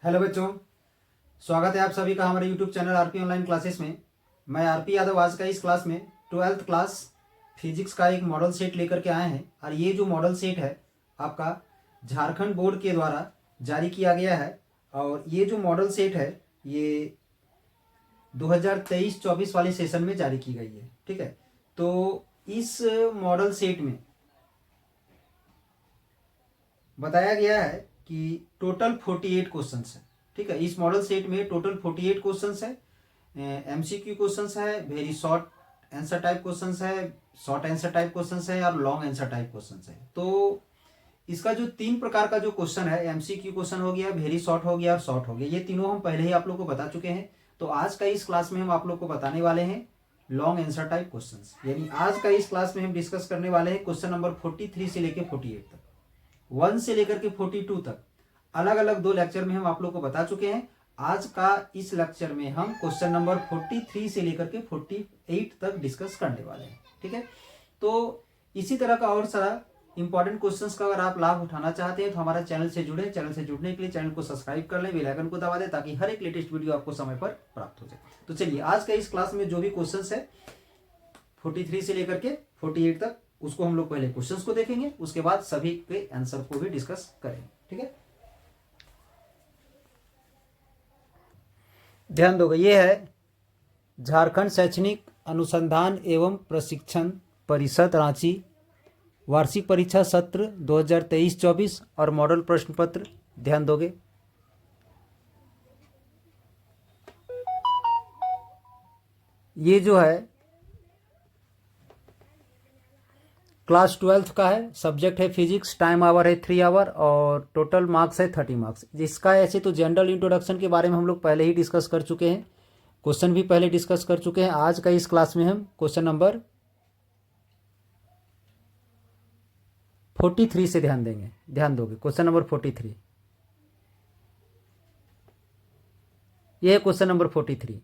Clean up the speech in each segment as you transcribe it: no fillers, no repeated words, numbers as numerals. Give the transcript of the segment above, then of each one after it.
Hello बच्चों, स्वागत है आप सभी का हमारे YouTube channel RP online classes में। मैं आरपी यादव आज का इस क्लास में 12th क्लास फिजिक्स का एक मॉडल सेट लेकर के आए हैं। और ये जो मॉडल सेट है आपका झारखंड बोर्ड के द्वारा जारी किया गया है। और ये जो मॉडल सेट है ये 2023-24 वाले सेशन में जारी की गई है। ठीक है, तो इस मॉडल सेट में बताया गया है कि टोटल 48 क्वेश्चंस है। ठीक है, इस मॉडल सेट में टोटल 48 क्वेश्चंस है। एमसीक्यू क्वेश्चंस है, very short answer type questions है, शॉर्ट आंसर टाइप क्वेश्चंस है और लॉन्ग आंसर टाइप क्वेश्चंस है। तो इसका जो 3 प्रकार का जो क्वेश्चन है, एमसीक्यू क्वेश्चन हो गया, वेरी शॉर्ट हो गया और शॉर्ट हो गया, ये तीनों हम पहले ही आप लोग को बता चुके हैं। तो आज का इस क्लास में हम आप लोग को बताने वाले हैं लॉन्ग आंसर टाइप क्वेश्चंस। यानी आज का इस क्लास में हम डिस्कस करने वाले हैं क्वेश्चन नंबर 43 से लेकर 48 तक, 1 से लेकर के 42 तक। अलग अलग 2 लेक्चर में हम आप लोग को बता चुके हैं। आज का इस लेक्चर में हम क्वेश्चन नंबर 43 से लेकर के 48 तक डिस्कस करने वाले हैं। ठीक है, तो इसी तरह का और सारा इंपॉर्टेंट क्वेश्चंस का अगर आप लाभ उठाना चाहते हैं तो हमारा चैनल से जुड़े। चैनल से जुड़ने के लिए चैनल को सब्सक्राइब कर लें, बेल आइकन को दबा दें ताकि हर एक लेटेस्ट वीडियो आपको समय पर प्राप्त हो जाए। तो चलिए आज का इस क्लास में जो भी क्वेश्चंस है 43 से लेकर के 48 तक, उसको हम लोग पहले क्वेश्चंस को देखेंगे, उसके बाद सभी के आंसर को भी डिस्कस करेंगे। ठीक है, ध्यान दोगे। ये है झारखंड शैक्षणिक अनुसंधान एवं प्रशिक्षण परिषद रांची वार्षिक परीक्षा सत्र 2023-24 और मॉडल प्रश्न पत्र। ध्यान दोगे, ये जो है क्लास 12th का है, सब्जेक्ट है फिजिक्स, टाइम आवर है 3 आवर और टोटल मार्क्स है 30 मार्क्स। जिसका ऐसे तो जनरल इंट्रोडक्शन के बारे में हम लोग पहले ही डिस्कस कर चुके हैं, क्वेश्चन भी पहले डिस्कस कर चुके हैं। आज का इस क्लास में हम क्वेश्चन नंबर 43 से ध्यान देंगे। ध्यान दोगे, क्वेश्चन नंबर 43, ये है question number 43।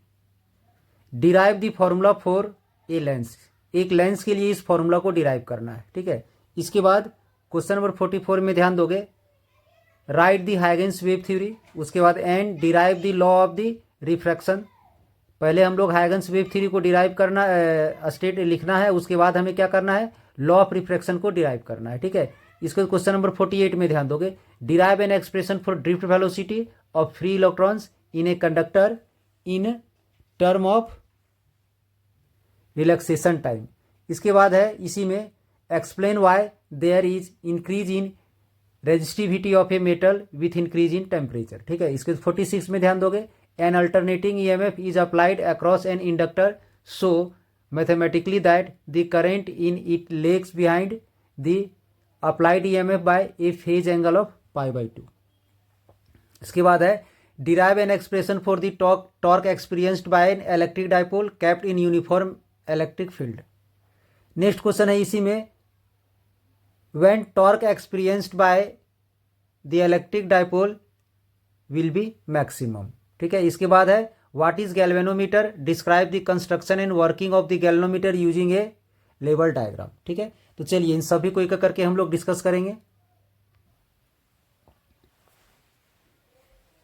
Derive the formula for a lens. एक लेंस के लिए इस फॉर्मूला को डिराइव करना है। ठीक है, इसके बाद क्वेश्चन नंबर 44 में ध्यान दोगे, right the Huygens wave theory. उसके बाद and derive the law of the refraction. पहले हम लोग हाइगेंस वेव थ्योरी को डिराइव करना, स्टेट लिखना है, उसके बाद हमें क्या करना है, लॉ ऑफ रिफ्रैक्शन को डिराइव करना है। ठीक है, इसके क्वेश्चन नंबर 48 में ध्यान दोगे, derive an expression for drift velocity of free electrons in a conductor in term of relaxation time. इसके बाद है इसी में explain why there is increase in resistivity of a metal with increase in temperature. ठीक है, इसके 46 में ध्यान दोगे, an alternating EMF is applied across an inductor so mathematically that the current in it lags behind the applied EMF by a phase angle of π/2। इसके बाद है derive an expression for the torque experienced by an electric dipole kept in uniform electric field. Next question है इसी में, when torque experienced by the electric dipole will be maximum. ठीक है, इसके बाद है what is galvanometer, describe the construction and working of the galvanometer using a level diagram. ठीक है, तो चलिए इन सभी को एक करके हम लोग डिस्कस करेंगे।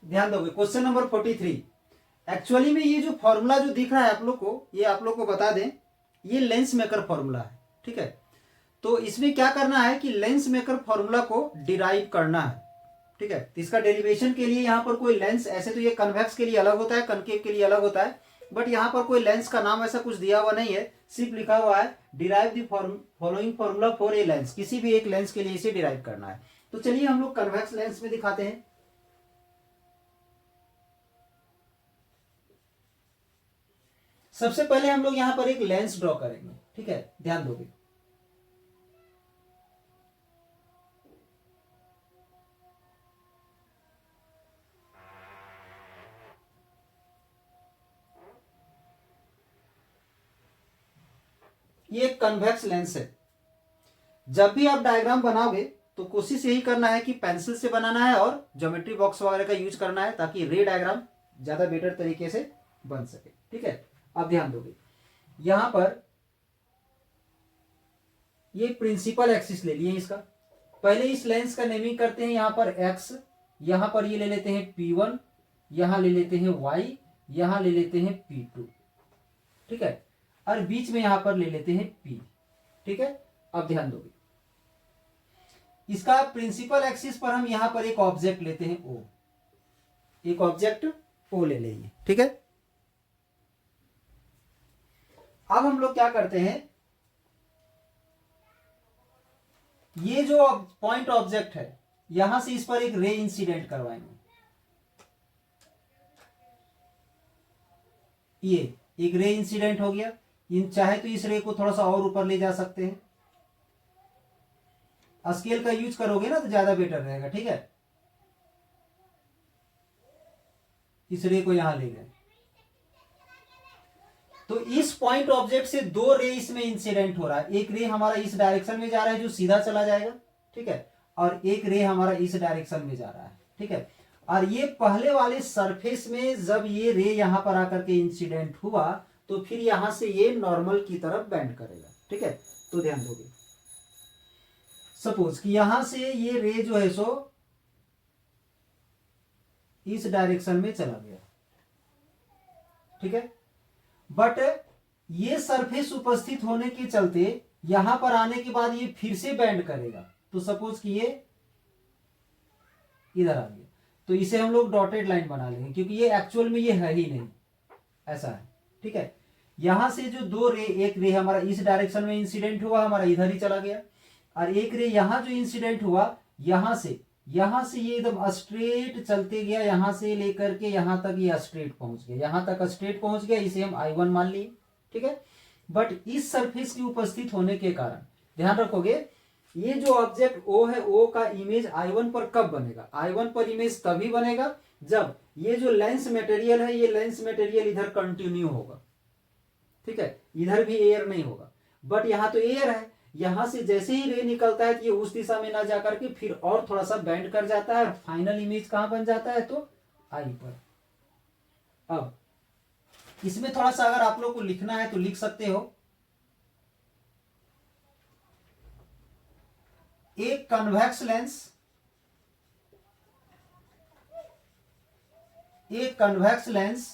ध्यान दोगे, क्वेश्चन नंबर 43। एक्चुअली में ये जो फॉर्मूला जो दिख रहा है आप लोग को, ये आप लोग को बता दें, ये लेंस मेकर फॉर्मूला है। ठीक है, तो इसमें क्या करना है कि लेंस मेकर फॉर्मूला को डिराइव करना है। ठीक है, तो इसका डेरिवेशन के लिए यहाँ पर कोई लेंस, ऐसे तो ये कन्वेक्स के लिए अलग होता है, कनकेव के लिए अलग होता है, बट यहाँ पर कोई लेंस का नाम ऐसा कुछ दिया हुआ नहीं है, सिर्फ लिखा हुआ है derive the following formula for a lens. किसी भी एक लेंस के लिए इसे डिराइव करना है। तो चलिए हम लोग कन्वेक्स लेंस में दिखाते हैं। सबसे पहले हम लोग यहां पर एक लेंस ड्रॉ करेंगे। ठीक है, ध्यान दोगे, ये एक कन्वेक्स लेंस है। जब भी आप डायग्राम बनाओगे तो कोशिश यही करना है कि पेंसिल से बनाना है और ज्योमेट्री बॉक्स वगैरह का यूज करना है ताकि रे डायग्राम ज्यादा बेटर तरीके से बन सके। ठीक है, अब ध्यान दोगे, यहां पर ये प्रिंसिपल एक्सिस ले लिए इसका। पहले इस लेंस का नेमिंग करते हैं यहां पर एक्स, यहां पर ये ले लेते हैं P1, यहां ले लेते हैं Y, यहां ले लेते हैं P2, ठीक है, और बीच में यहां पर ले लेते हैं P, ठीक है। अब ध्यान दोगे, इसका प्रिंसिपल एक्सिस पर हम यहां पर एक ऑब्जेक्ट लेते हैं O, एक ऑब्जेक्ट O ले लेंगे, ठीक है। अब हम लोग क्या करते हैं, ये जो पॉइंट ऑब्जेक्ट है यहां से इस पर एक रे इंसिडेंट करवाएंगे, ये एक रे इंसिडेंट हो गया। इन चाहे तो इस रे को थोड़ा सा और ऊपर ले जा सकते हैं, स्केल का यूज करोगे ना तो ज्यादा बेटर रहेगा, ठीक है। इस रे को यहां ले गए तो इस पॉइंट ऑब्जेक्ट से दो रे इसमें इंसिडेंट हो रहा है, एक रे हमारा इस डायरेक्शन में जा रहा है जो सीधा चला जाएगा, ठीक है, और एक रे हमारा इस डायरेक्शन में जा रहा है, ठीक है। और ये पहले वाले सरफेस में जब ये रे यहां पर आकर के इंसिडेंट हुआ तो फिर यहां से ये नॉर्मल की तरफ बेंड करेगा, ठीक है। तो ध्यान दोगे, सपोज कि यहां से ये रे जो है सो इस डायरेक्शन में चला गया, ठीक है, बट ये सरफेस उपस्थित होने के चलते यहां पर आने के बाद ये फिर से बेंड करेगा। तो सपोज कि ये इधर आ गया तो इसे हम लोग डॉटेड लाइन बना लेंगे क्योंकि ये एक्चुअल में ये है ही नहीं, ऐसा है, ठीक है। यहां से जो दो रे, एक रे हमारा इस डायरेक्शन में इंसिडेंट हुआ, हमारा इधर ही चला गया, और एक रे यहां जो इंसिडेंट हुआ यहां से ये एकदम स्ट्रेट चलते गया, यहां से लेकर के यहां तक ये स्ट्रेट पहुंच गया, यहां तक स्ट्रेट पहुंच गया, इसे हम I1 मान लिए, ठीक है। बट इस सरफेस की उपस्थित होने के कारण ध्यान रखोगे, ये जो ऑब्जेक्ट O है, O का इमेज I1 पर कब बनेगा, I1 पर इमेज तभी बनेगा जब ये जो लेंस मटेरियल है, ये लेंस मटेरियल इधर कंटिन्यू होगा, ठीक है, इधर भी एयर नहीं होगा, बट यहां तो एयर है, यहां से जैसे ही रे निकलता है तो ये उस दिशा में ना जाकर के फिर और थोड़ा सा बेंड कर जाता है, फाइनल इमेज कहां बन जाता है, तो I पर। अब इसमें थोड़ा सा अगर आप लोग को लिखना है तो लिख सकते हो, एक convex lens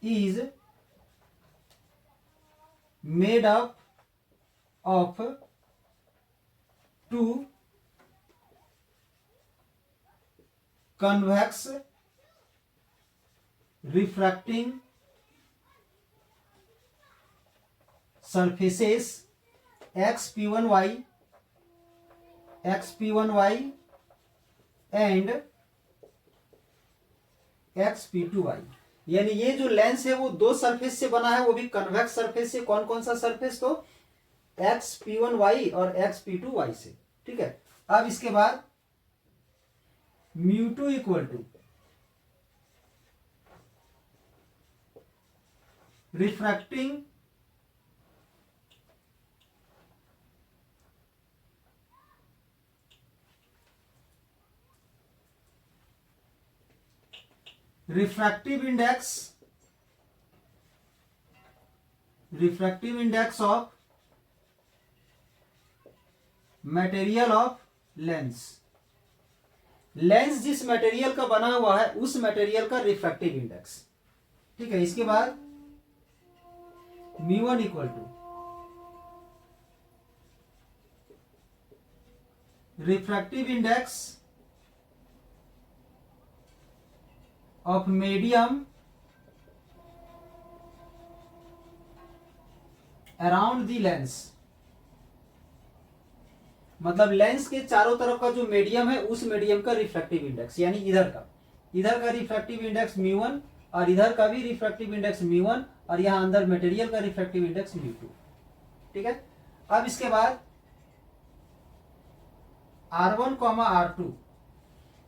is made up of two convex refracting surfaces xp1y and xp2y। यानी ये जो लेंस है वो दो सरफेस से बना है, वो भी कन्वेक्स सरफेस से। कौन कौन सा सरफेस, तो xp1y और xp2y से, ठीक है। अब इसके बाद μ2 equal to refracting refractive index of material of lens. Lens जिस मटेरियल का बना हुआ है उस मटेरियल का रिफ्रैक्टिव इंडेक्स, ठीक है। इसके बाद μ1 equal to refractive index of medium around the lens. मतलब लेंस के चारों तरफ का जो मीडियम है उस मीडियम का रिफ्रैक्टिव इंडेक्स, यानी इधर का रिफ्रैक्टिव इंडेक्स μ1 और इधर का भी रिफ्रैक्टिव इंडेक्स μ1 और यहां अंदर मटेरियल का रिफ्रैक्टिव इंडेक्स μ2, ठीक है। अब इसके बाद R1, R2,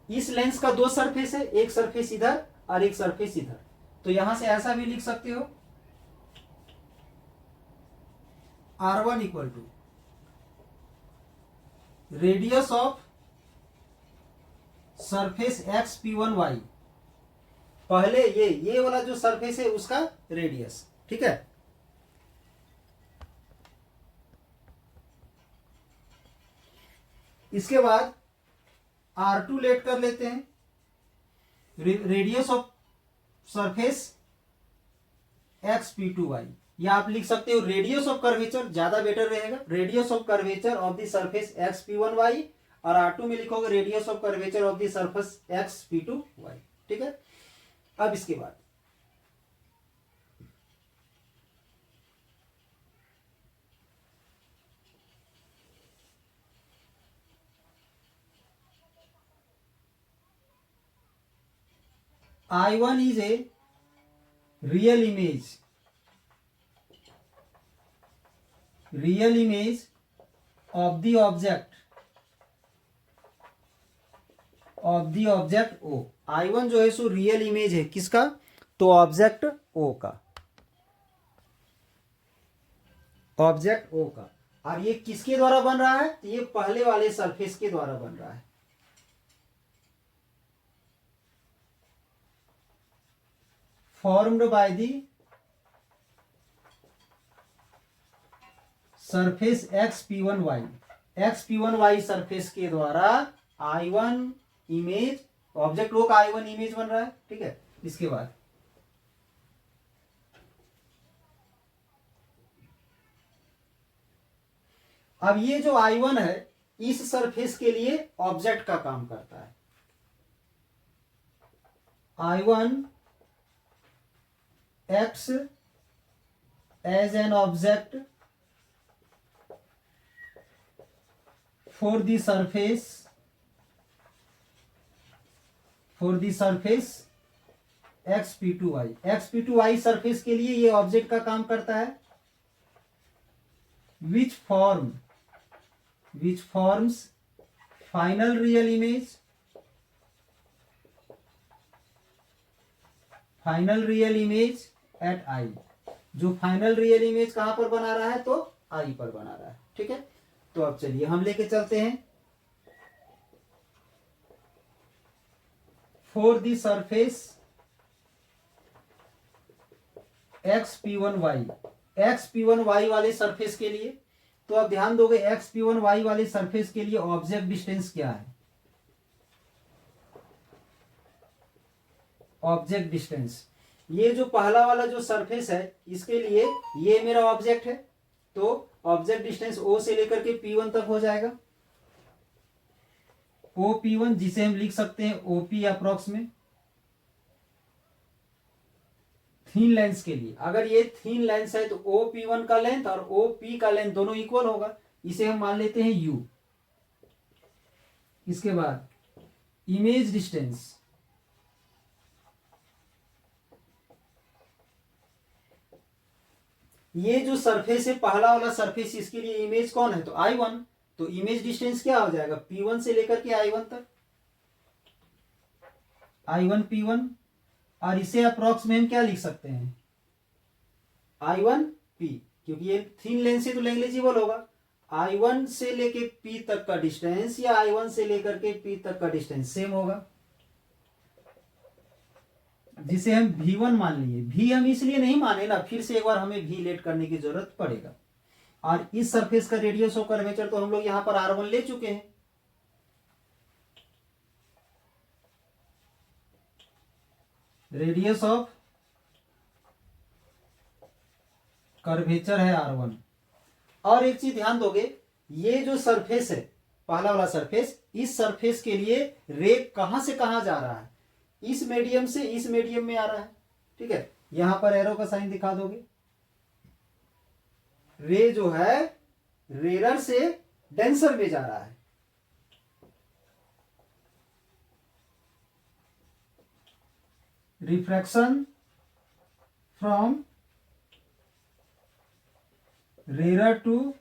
इस लेंस का दो सरफेस है, एक सरफेस इधर और एक सरफेस इधर, तो यहां से ऐसा भी लिख सकते हो, R1 equal to radius of surface xp1y, पहले ये वाला जो सरफेस है उसका रेडियस, ठीक है। इसके बाद R2 लेट कर लेते हैं, रेडियस ऑफ सरफेस XP2y, या आप लिख सकते हो रेडियस ऑफ कर्वेचर, ज्यादा बेटर रहेगा, radius of curvature of the surface XP1y, और R2 में लिखोगे radius of curvature of the surface XP2y। ठीक है, अब इसके बाद I1 is a real image of the object O। I1 जो है सो रियल इमेज है किसका, तो ऑब्जेक्ट O का, ऑब्जेक्ट O का। और ये किसके द्वारा बन रहा है, ये पहले वाले सरफेस के द्वारा बन रहा है। formed by the surface XP1y, XP1y surface के द्वारा I1 इमेज, ऑब्जेक्ट O का I1 इमेज बन रहा है। ठीक है, इसके बाद अब ये जो I1 है इस सरफेस के लिए ऑब्जेक्ट का काम करता है। I1 acts as an object for the surface XP2y, XP2y surface के लिए ये ऑब्जेक्ट का काम करता है। which forms final real image at I, जो फाइनल रियल इमेज कहां पर बना रहा है, तो I पर बना रहा है। ठीक है, तो अब चलिए हम लेके चलते हैं फॉर द सरफेस XP1y वाले सरफेस के लिए। तो अब ध्यान दोगे XP1y वाले सरफेस के लिए ऑब्जेक्ट डिस्टेंस क्या है, ऑब्जेक्ट डिस्टेंस, ये जो पहला वाला जो सरफेस है इसके लिए ये मेरा ऑब्जेक्ट है, तो ऑब्जेक्ट डिस्टेंस O से लेकर के P1 तक हो जाएगा। OP1 जिसे हम लिख सकते हैं OP अप्रॉक्स में, थीन लेंस के लिए अगर ये थीन लेंस है तो OP1 का लेंथ और OP का लेंथ दोनों इक्वल होगा, इसे हम मान लेते हैं U। इसके बाद इमेज डिस्टेंस, ये जो सरफेस है पहला वाला सरफेस इसके लिए इमेज कौन है, तो I1, तो इमेज डिस्टेंस क्या हो जाएगा, P1 से लेकर के I1 तक, I1 P1, और इसे अप्रॉक्स में हम क्या लिख सकते हैं, I1 P, क्योंकि ये थीन लेंस से तो नेग्लिजिबल होगा। I1 से लेके P तक का डिस्टेंस या I1 से लेकर के P तक का डिस्टेंस सेम होगा, जिसे हम V1 मान लिए। V हम इसलिए नहीं माने ना, फिर से एक बार हमें V लेट करने की जरूरत पड़ेगा। और इस सरफेस का रेडियस ऑफ कर्वेचर तो हम लोग यहां पर R1 ले चुके हैं, रेडियस ऑफ कर्वेचर है R1। और एक चीज ध्यान दोगे, ये जो सरफेस है पहला वाला सरफेस, इस सरफेस के लिए रे कहां से कहां जा रहा है, इस मीडियम से इस मीडियम में आ रहा है। ठीक है, यहां पर एरो का साइन दिखा दोगे, रे जो है रेरर से डेंसर में जा रहा है। Refraction from rarer to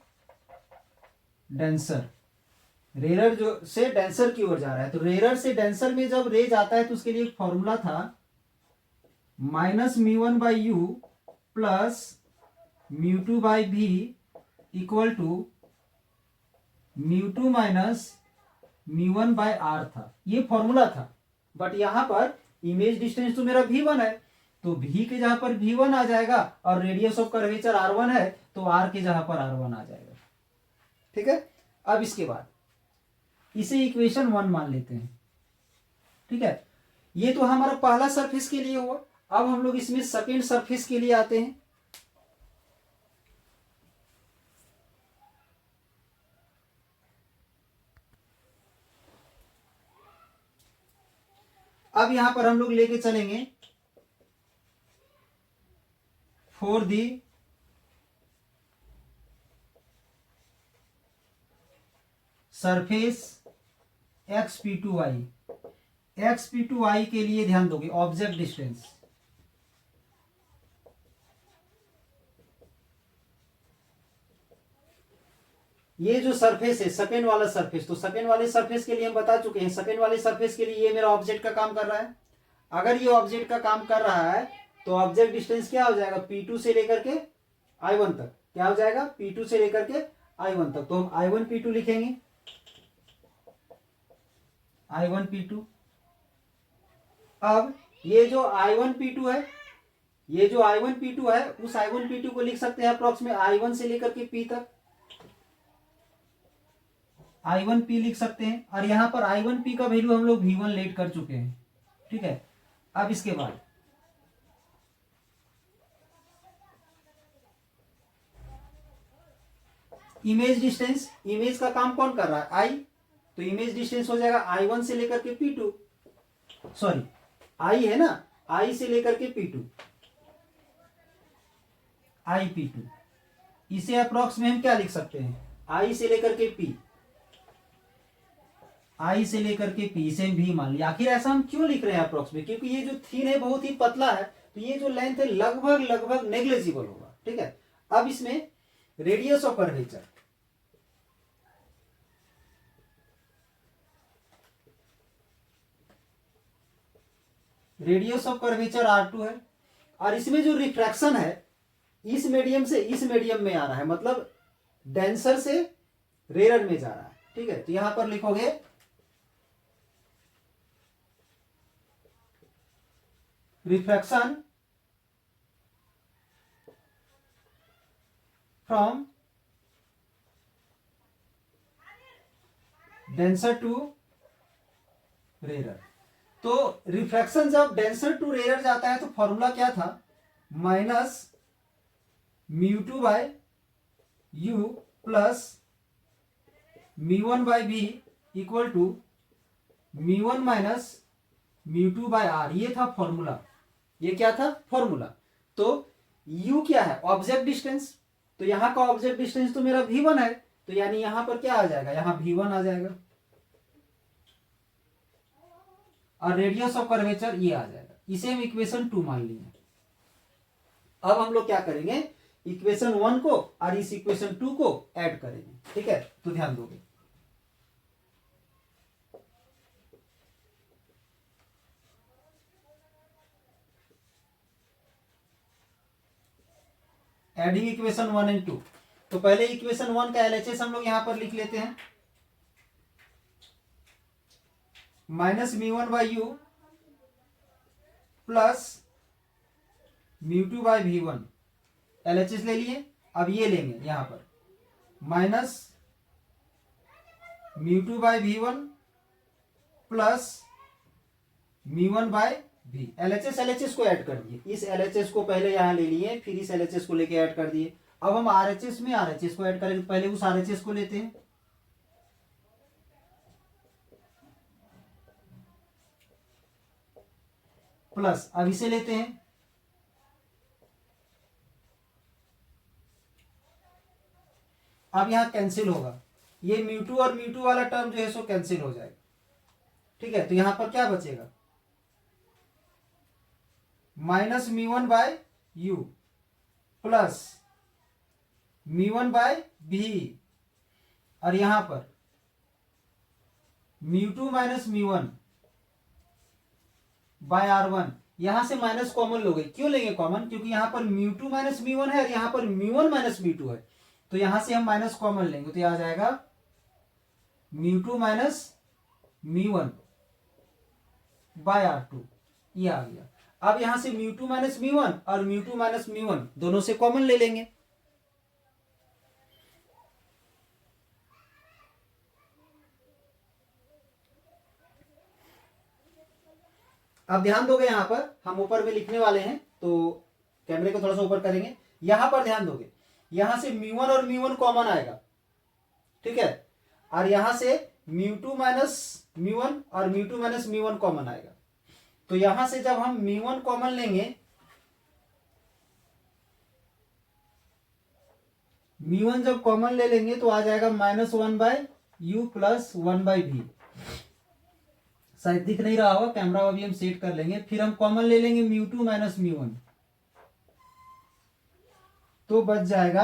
denser, rarer जो से डेंसर की ओर जा रहा है, तो रेरर से डेंसर में जब रे जाता है तो उसके लिए एक फॉर्मूला था -μ1/u plus μ2/v equal to μ2 minus μ1/r था, ये फॉर्मूला था। बट यहां पर इमेज डिस्टेंस तो मेरा V1 है, तो V के जहां पर V1 आ जाएगा और रेडियस ऑफ कर्वेचर R1 है, तो R के जहां पर R1 आ जाएगा। ठीक है, अब इसके बाद इसे इक्वेशन 1 मान लेते हैं। ठीक है, ये तो हमारा पहला सरफेस के लिए हुआ। अब हम लोग इसमें सेकेंड सरफेस के लिए आते हैं। अब यहां पर हम लोग लेके चलेंगे for the surface xp2y। xp2y के लिए ध्यान दोगे ऑब्जेक्ट डिस्टेंस। ये जो सरफेस है सेकेंड वाला सरफेस, तो सेकेंड वाले सरफेस के लिए हम बता चुके हैं, सेकेंड वाले सरफेस के लिए ये मेरा ऑब्जेक्ट का काम कर रहा है। अगर ये ऑब्जेक्ट का काम कर रहा है तो ऑब्जेक्ट डिस्टेंस क्या हो जाएगा, P2 से लेकर के I1 तक। क्या हो जाएगा, P2 से लेकर के I1 तक। तो हम I1 P2 लिखेंगे, I1 P2। अब ये जो I1 P2 है, ये जो I1 P2 है, उस I1 P2 को लिख सकते हैं अप्रोक्स में I1 से लेकर के P तक, I1 P लिख सकते हैं। और यहां पर I1 P का वैल्यू हम लोग V1 लेट कर चुके हैं। ठीक है, अब इसके बाद इमेज डिस्टेंस, इमेज का काम कौन कर रहा है, आई। तो इमेज डिस्टेंस हो जाएगा I1 से लेकर के P2, सॉरी I है ना, I से लेकर के P2, IP2। इसे अप्रोक्स में हम क्या लिख सकते हैं, I से लेकर के P, I से लेकर के P, इसे भी मान लिया। आखिर ऐसा हम क्यों लिख रहे हैं अप्रोक्स में, क्योंकि ये जो थीन है बहुत ही पतला है, तो ये जो लेंथ है लगभग लगभग नेग्लिजिबल होगा। ठीक है, अब इसमें radius of curvature, radius of curvature R2 है। और इसमें जो रिफ्रैक्शन है इस मीडियम से इस मीडियम में आ रहा है, मतलब डेंसर से रेयर में जा रहा है। ठीक है, तो यहां पर लिखोगे refraction from denser to rare. तो रिफ्रैक्शन जब डेंसर टू रेयर जाता है तो फॉर्मूला क्या था, minus μ2 by u plus μ1 by b equal to μ1 minus μ2 by R. ये था फॉर्मूला, ये क्या था फॉर्मूला। तो u क्या है, ऑब्जेक्ट डिस्टेंस। तो यहां का ऑब्जेक्ट डिस्टेंस तो मेरा V1 है, तो यानी यहां पर क्या आ जाएगा, यहां V1 आ जाएगा। और रेडियस ऑफ कर्वेचर ये आ जाएगा। इसे हम इक्वेशन 2 मान लिए। अब हम लोग क्या करेंगे, इक्वेशन 1 को और इस इक्वेशन 2 को ऐड करेंगे। ठीक है, तो ध्यान दोगे, एडिंग इक्वेशन 1 एंड 2। तो पहले इक्वेशन 1 का LHS हम लोग यहां पर लिख लेते हैं, minus μ1 by u plus μ2 by V1। LHS ले लिए। अब ये लेंगे यहां पर minus μ2 by V1 plus μ1 by V। LHS को ऐड कर दिए, इस LHS को पहले यहां ले लिए, फिर इस LHS को लेके ऐड कर दिए। अब हम RHS में RHS को ऐड करेंगे, पहले उस RHS को लेते हैं, प्लस अब इसे लेते हैं, अब यहां कैंसिल होगा, ये μ2 और μ2 वाला टर्म जो है सो कैंसिल हो जाएगा। ठीक है, तो यहां पर क्या बचेगा, minus μ1 by u plus μ1 by V। और यहां पर μ2 माइनस μ1 बाय R1। यहां से माइनस कॉमन लोगे, क्यों लेंगे कॉमन, क्योंकि यहां पर μ2 माइनस μ1 है और यहां पर μ1 माइनस μ2 है, तो यहां से हम माइनस कॉमन लेंगे, तो यह आ जाएगा μ2 माइनस μ1 बाय R2। ये आ गया। अब यहां से μ2 माइनस μ1 और μ2 माइनस μ1 दोनों से कॉमन ले लेंगे, अब ध्यान दोगे, यहाँ पर हम ऊपर में लिखने वाले हैं, तो कैमरे को थोड़ा सा ऊपर करेंगे। यहां पर ध्यान दोगे, यहां से म्यू1 और म्यू1 कॉमन आएगा, ठीक है, और यहां से म्यू2 माइनस म्यू1 और म्यू2 माइनस म्यू1 कॉमन आएगा। तो यहां से जब हम म्यू1 कॉमन लेंगे, म्यू1 जब कॉमन ले लेंगे तो आ जाएगा -1/u प्लस 1/v। शायद दिख नहीं रहा होगा, कैमरा अभी हम सेट कर लेंगे। फिर हम कॉमन ले लेंगे म्यू2 माइनस म्यू1, तो बच जाएगा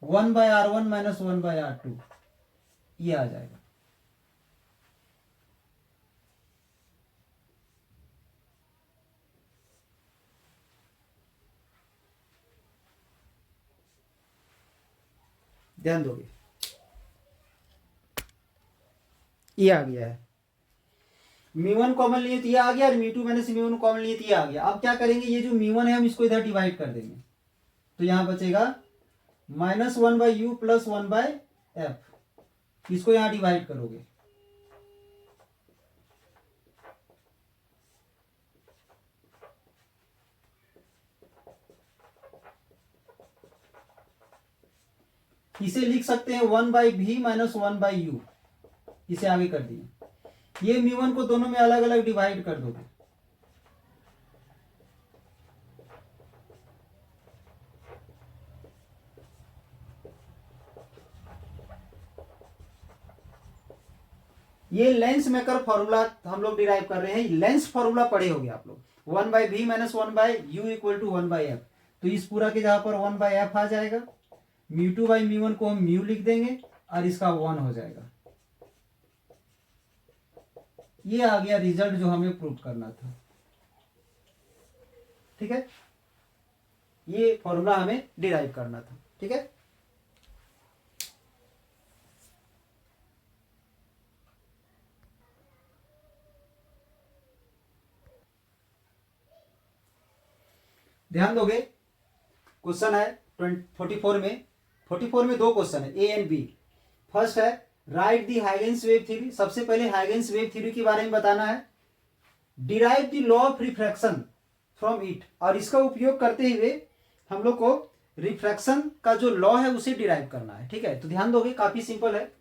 1/r1 माइनस 1/r2, ये आ जाएगा। ध्यान दोगे, ये आ गया है। म्यू1 कॉमन लिए तो ये आ गया, और म्यू2 माइनस म्यू1 कॉमन लिए तो ये आ गया। अब क्या करेंगे, ये जो म्यू1 है हम इसको इधर डिवाइड कर देंगे, तो यहां बचेगा -1/u प्लस 1/f। इसको यहां डिवाइड करोगे, इसे लिख सकते हैं 1/v माइनस 1/u। इसे आगे कर दिए, ये म्यू1 को दोनों में अलग अलग डिवाइड कर दोगे, ये लेंस मेकर फॉर्मूला हम लोग डिराइव कर रहे हैं। लेंस फॉर्मूला पढ़े होंगे आप लोग, 1/v minus 1/u equal to 1/f। तो इस पूरा के जहां पर 1/f आ जाएगा, म्यू2 बाई म्यू1 को हम म्यू लिख देंगे और इसका 1 हो जाएगा। ये आ गया रिजल्ट जो हमें प्रूव करना था, ठीक है। ये फॉर्मूला हमें डिराइव करना था, ठीक है। ध्यान दोगे, क्वेश्चन है 44 में दो क्वेश्चन है, ए एंड बी। फर्स्ट है राइट दी हाइगेंस वेव थ्योरी। सबसे पहले हाइगेंस वेव थ्योरी के बारे में बताना है। Derive the law of refraction from it, और इसका उपयोग करते हुए हम लोग को रिफ्रैक्शन का जो लॉ है उसे डिराइव करना है, ठीक है। तो ध्यान दोगे, काफी सिंपल है।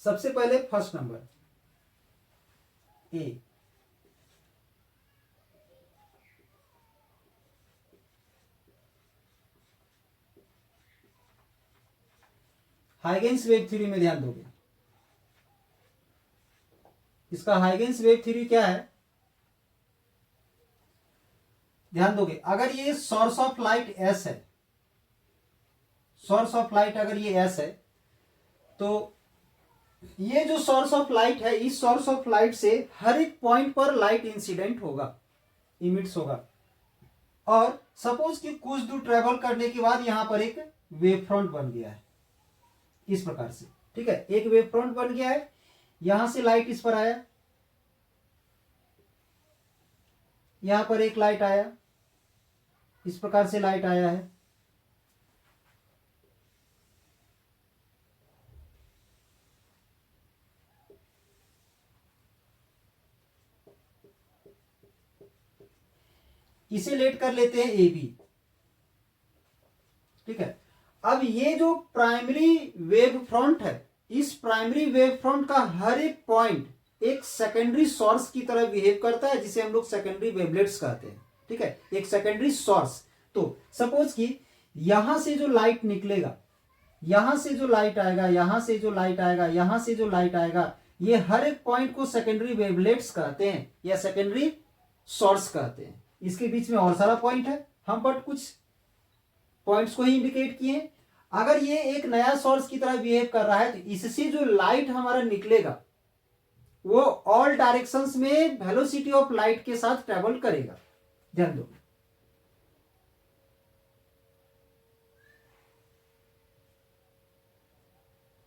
सबसे पहले first number A, Huygens wave theory में ध्यान दोगे, इसका हाइगेंस वेव थ्योरी क्या है, ध्यान दोगे। अगर ये सोर्स ऑफ लाइट एस है, सोर्स ऑफ लाइट अगर ये एस है, तो ये जो सोर्स ऑफ लाइट है, इस सोर्स ऑफ लाइट से हर एक पॉइंट पर लाइट इंसिडेंट होगा, इमिट्स होगा। और सपोज कि कुछ दूर ट्रेवल करने के बाद यहां पर एक वेव फ्रंट बन गया है, इस प्रकार से, ठीक है। एक वेव फ्रंट बन गया है, यहां से लाइट इस पर आया, यहां पर एक लाइट आया, इस प्रकार से लाइट आया है। इसे लेट कर लेते हैं ए बी, ठीक है। अब ये जो प्राइमरी वेव फ्रंट है, इस प्राइमरी वेव फ्रंट का हर एक पॉइंट एक सेकेंडरी सोर्स की तरह बिहेव करता है, जिसे हम लोग सेकेंडरी वेवलेट्स कहते हैं, ठीक है। एक सेकेंडरी सोर्स। तो सपोज कि यहां से जो लाइट निकलेगा, यहां से जो लाइट आएगा, यहां से जो लाइट आएगा, यहां से जो लाइट आएगा, ये हर एक पॉइंट को सेकेंडरी वेवलेट्स कहते हैं या सेकेंडरी सोर्स कहते हैं। इसके बीच में और सारा पॉइंट है, हम बट कुछ पॉइंट्स को ही इंडिकेट किए। अगर ये एक नया सोर्स की तरह बिहेव कर रहा है, तो इससे जो लाइट हमारा निकलेगा वो ऑल डायरेक्शंस में वेलोसिटी ऑफ लाइट के साथ ट्रेवल करेगा। ध्यान दो,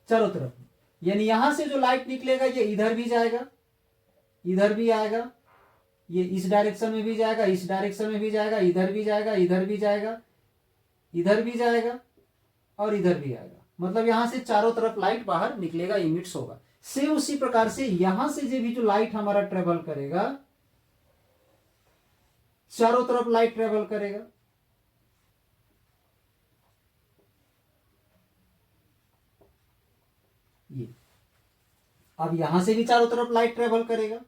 चारों तरफ, यानी यहां से जो लाइट निकलेगा ये इधर भी जाएगा, इधर भी आएगा, ये इस डायरेक्शन में भी जाएगा, इस डायरेक्शन में भी जाएगा, इधर भी जाएगा, इधर भी जाएगा, इधर भी जाएगा और इधर भी आएगा। मतलब यहां से चारों तरफ लाइट बाहर निकलेगा, इमिट्स होगा। से उसी प्रकार से यहां से भी जो लाइट हमारा ट्रेवल करेगा, चारों तरफ लाइट ट्रेवल करेगा। ये अब यहां से भी चारों तरफ लाइट ट्रेवल करेगा,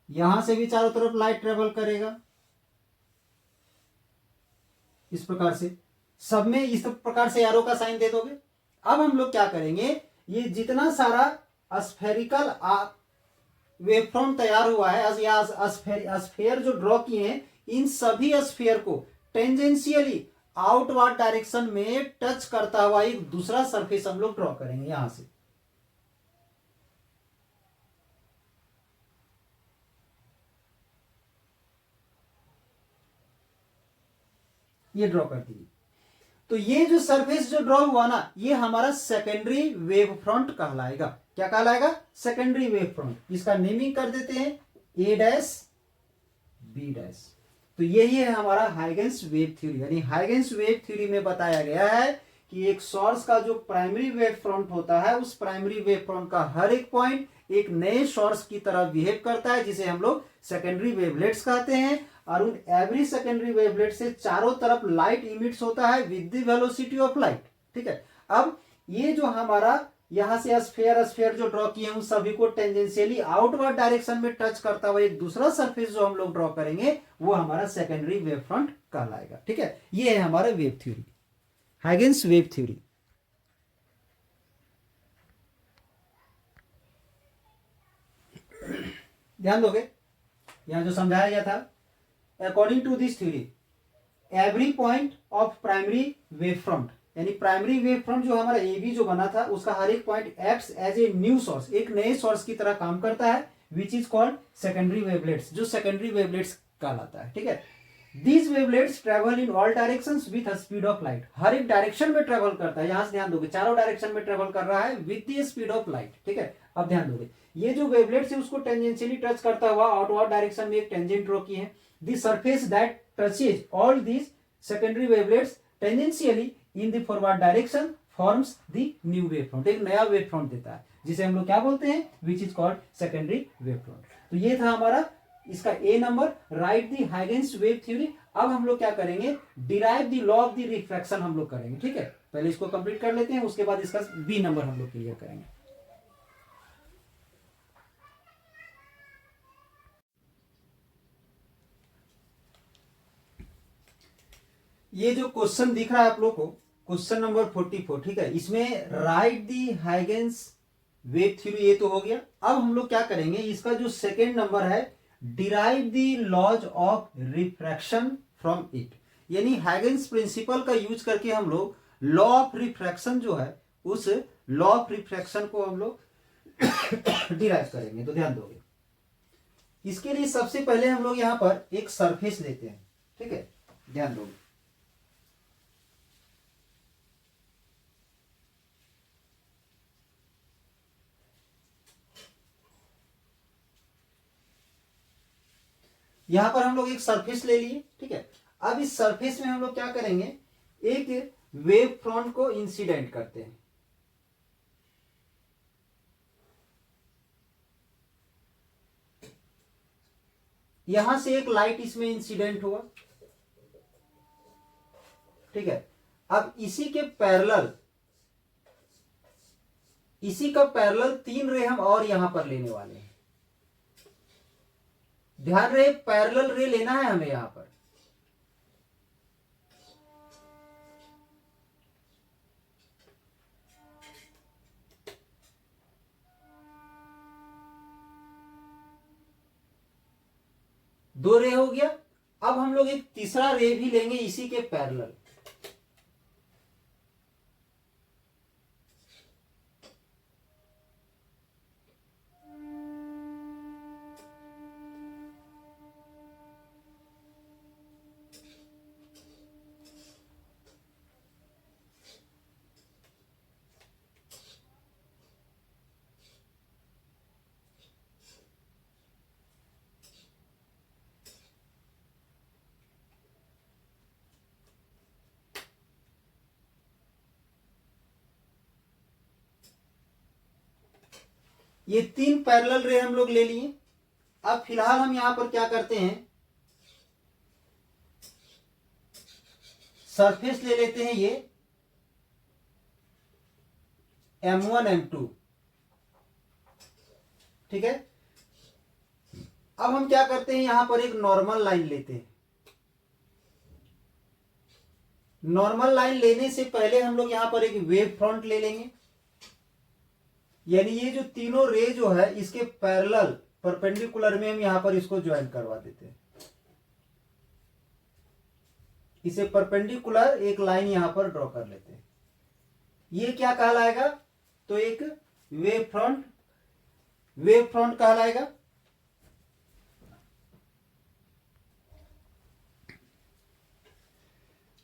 यहां से भी चारों तरफ लाइट ट्रेवल करेगा, इस प्रकार से सब में इस प्रकार से एरो का साइन दे दोगे। अब हम लोग क्या करेंगे, ये जितना सारा स्फेरिकल वेवफ्रंट तैयार हुआ है या स्फेयर जो ड्रॉ किए हैं, इन सभी स्फेयर को टेंजेंशियली आउटवर्ड डायरेक्शन में टच करता हुआ एक दूसरा सरफेस हम लोग ड्रॉ करेंगे। यहां से ये ड्रॉ कर दीजिए। तो ये जो सरफेस जो ड्रॉ हुआ ना, ये हमारा सेकेंडरी वेव फ्रंट कहलाएगा। क्या कहलाएगा? Secondary wave front. इसका नेमिंग कर देते हैं ए डैश बी डैश। तो यही है हमारा हाइगेंस वेव थ्योरी। यानी हाइगेंस वेव थ्योरी में बताया गया है कि एक सोर्स का जो प्राइमरी वेव फ्रंट होता है, उस प्राइमरी वेव फ्रंट का हर एक पॉइंट एक नए सोर्स की तरह बिहेव करता है, जिसे हम लोग सेकेंडरी वेवलेट्स कहते हैं। और उन एवरी सेकेंडरी वेवलेट से चारों तरफ लाइट इमिट्स होता है with the velocity of light. ठीक है। अब ये जो हमारा यहां से स्फेयर जो ड्रॉ किए हैं, उन सभी को टेंजेंशियली आउटवर्ड डायरेक्शन में टच करता हुआ एक दूसरा सरफेस जो हम लोग ड्रॉ करेंगे, वो हमारा सेकेंडरी वेव फ्रंट कहलाएगा। ठीक है। ये है हमारा wave theory, Huygens wave theory. ध्यान दोगे, यहां जो समझाया गया था, according to this theory every point of primary wave front, यानी प्राइमरी वेव फ्रंट जो हमारा ए बी जो बना था, उसका हर एक point acts as a new source, एक नए सोर्स की तरह काम करता है, which is called secondary wavelets, जो सेकेंडरी वेवलेट्स कहलाता है। ठीक है। These wavelets travel in all directions with speed of light, हर एक डायरेक्शन में ट्रेवल करता है। यहां से ध्यान दोगे, चारों डायरेक्शन में ट्रेवल कर रहा है with the speed of light. ठीक है। अब ध्यान दोगे, ये जो वेवलेट्स है उसको टेंजेंशियली टच करता हुआ आउटवर्ड डायरेक्शन में एक टेंजेंट ड्रॉ की है। The surface that touches all these secondary wavelets tangentially in the forward direction forms the new wave front, एक नया वेव फ्रंट देता है, जिसे हम लोग क्या बोलते हैं, which is called secondary wave front। तो ये था हमारा इसका a number, right the Huygens wave theory. अब हम लोग क्या करेंगे, derive the law of the refraction हम लोग करेंगे। ठीक है। पहले इसको कंप्लीट कर लेते हैं, उसके बाद इसका बी नंबर हम लोग क्लियर करेंगे। ये जो क्वेश्चन दिख रहा है आप लोग को, क्वेश्चन नंबर 44, ठीक है, इसमें राइट दी हाइगेंस वेव थ्योरी, ये तो हो गया। अब हम लोग क्या करेंगे, इसका जो सेकेंड नंबर है, derive the laws of refraction from it, यानी हाइगेंस प्रिंसिपल का यूज करके हम लोग लॉ ऑफ रिफ्रैक्शन जो है, उस लॉ ऑफ रिफ्रैक्शन को हम लोग डिराइव करेंगे। तो ध्यान दोगे, इसके लिए सबसे पहले हम लोग यहां पर एक सरफेस लेते हैं। ठीक है। ध्यान दोगे, यहां पर हम लोग एक सरफेस ले लिए। ठीक है। अब इस सरफेस में हम लोग क्या करेंगे, एक वेव फ्रंट को इंसिडेंट करते हैं। यहां से एक लाइट इसमें इंसिडेंट हुआ। ठीक है। अब इसी के पैरेलल, इसी का पैरेलल 3 रे हम और यहां पर लेने वाले हैं। ध्यान रहे, पैरेलल रे लेना है हमें यहां पर। दो रे हो गया। अब हम लोग एक तीसरा रे भी लेंगे इसी के पैरेलल। ये 3 पैरेलल रे हम लोग ले लिए। अब फिलहाल हम यहां पर क्या करते हैं, सरफेस ले लेते हैं ये M1 M2, ठीक है। अब हम क्या करते हैं, यहां पर एक नॉर्मल लाइन लेते हैं। नॉर्मल लाइन लेने से पहले हम लोग यहां पर एक वेव फ्रंट ले लेंगे, यानी ये जो तीनों रे जो है इसके पैरेलल परपेंडिकुलर में हम यहां पर इसको ज्वाइन करवा देते हैं। इसे परपेंडिकुलर एक लाइन यहां पर ड्रॉ कर लेते हैं। ये क्या कहलाएगा, तो एक वेव फ्रंट कहलाएगा।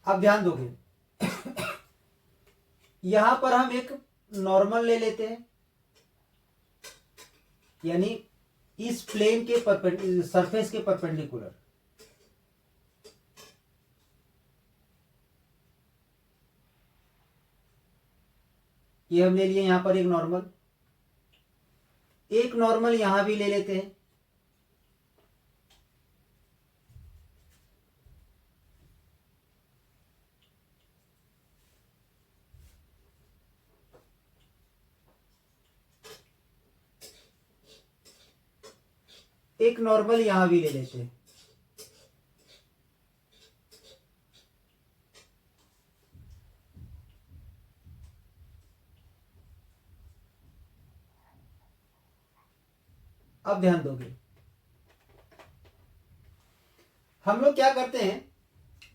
अब ध्यान दोगे यहां पर हम एक नॉर्मल ले लेते हैं, यानी इस प्लेन के सरफेस के परपेंडिकुलर। ये हम ले लिए यहां पर एक नॉर्मल यहां भी ले लेते हैं। एक नॉर्मल यहां भी ले लेते हैं। अब ध्यान दोगे हम लोग क्या करते हैं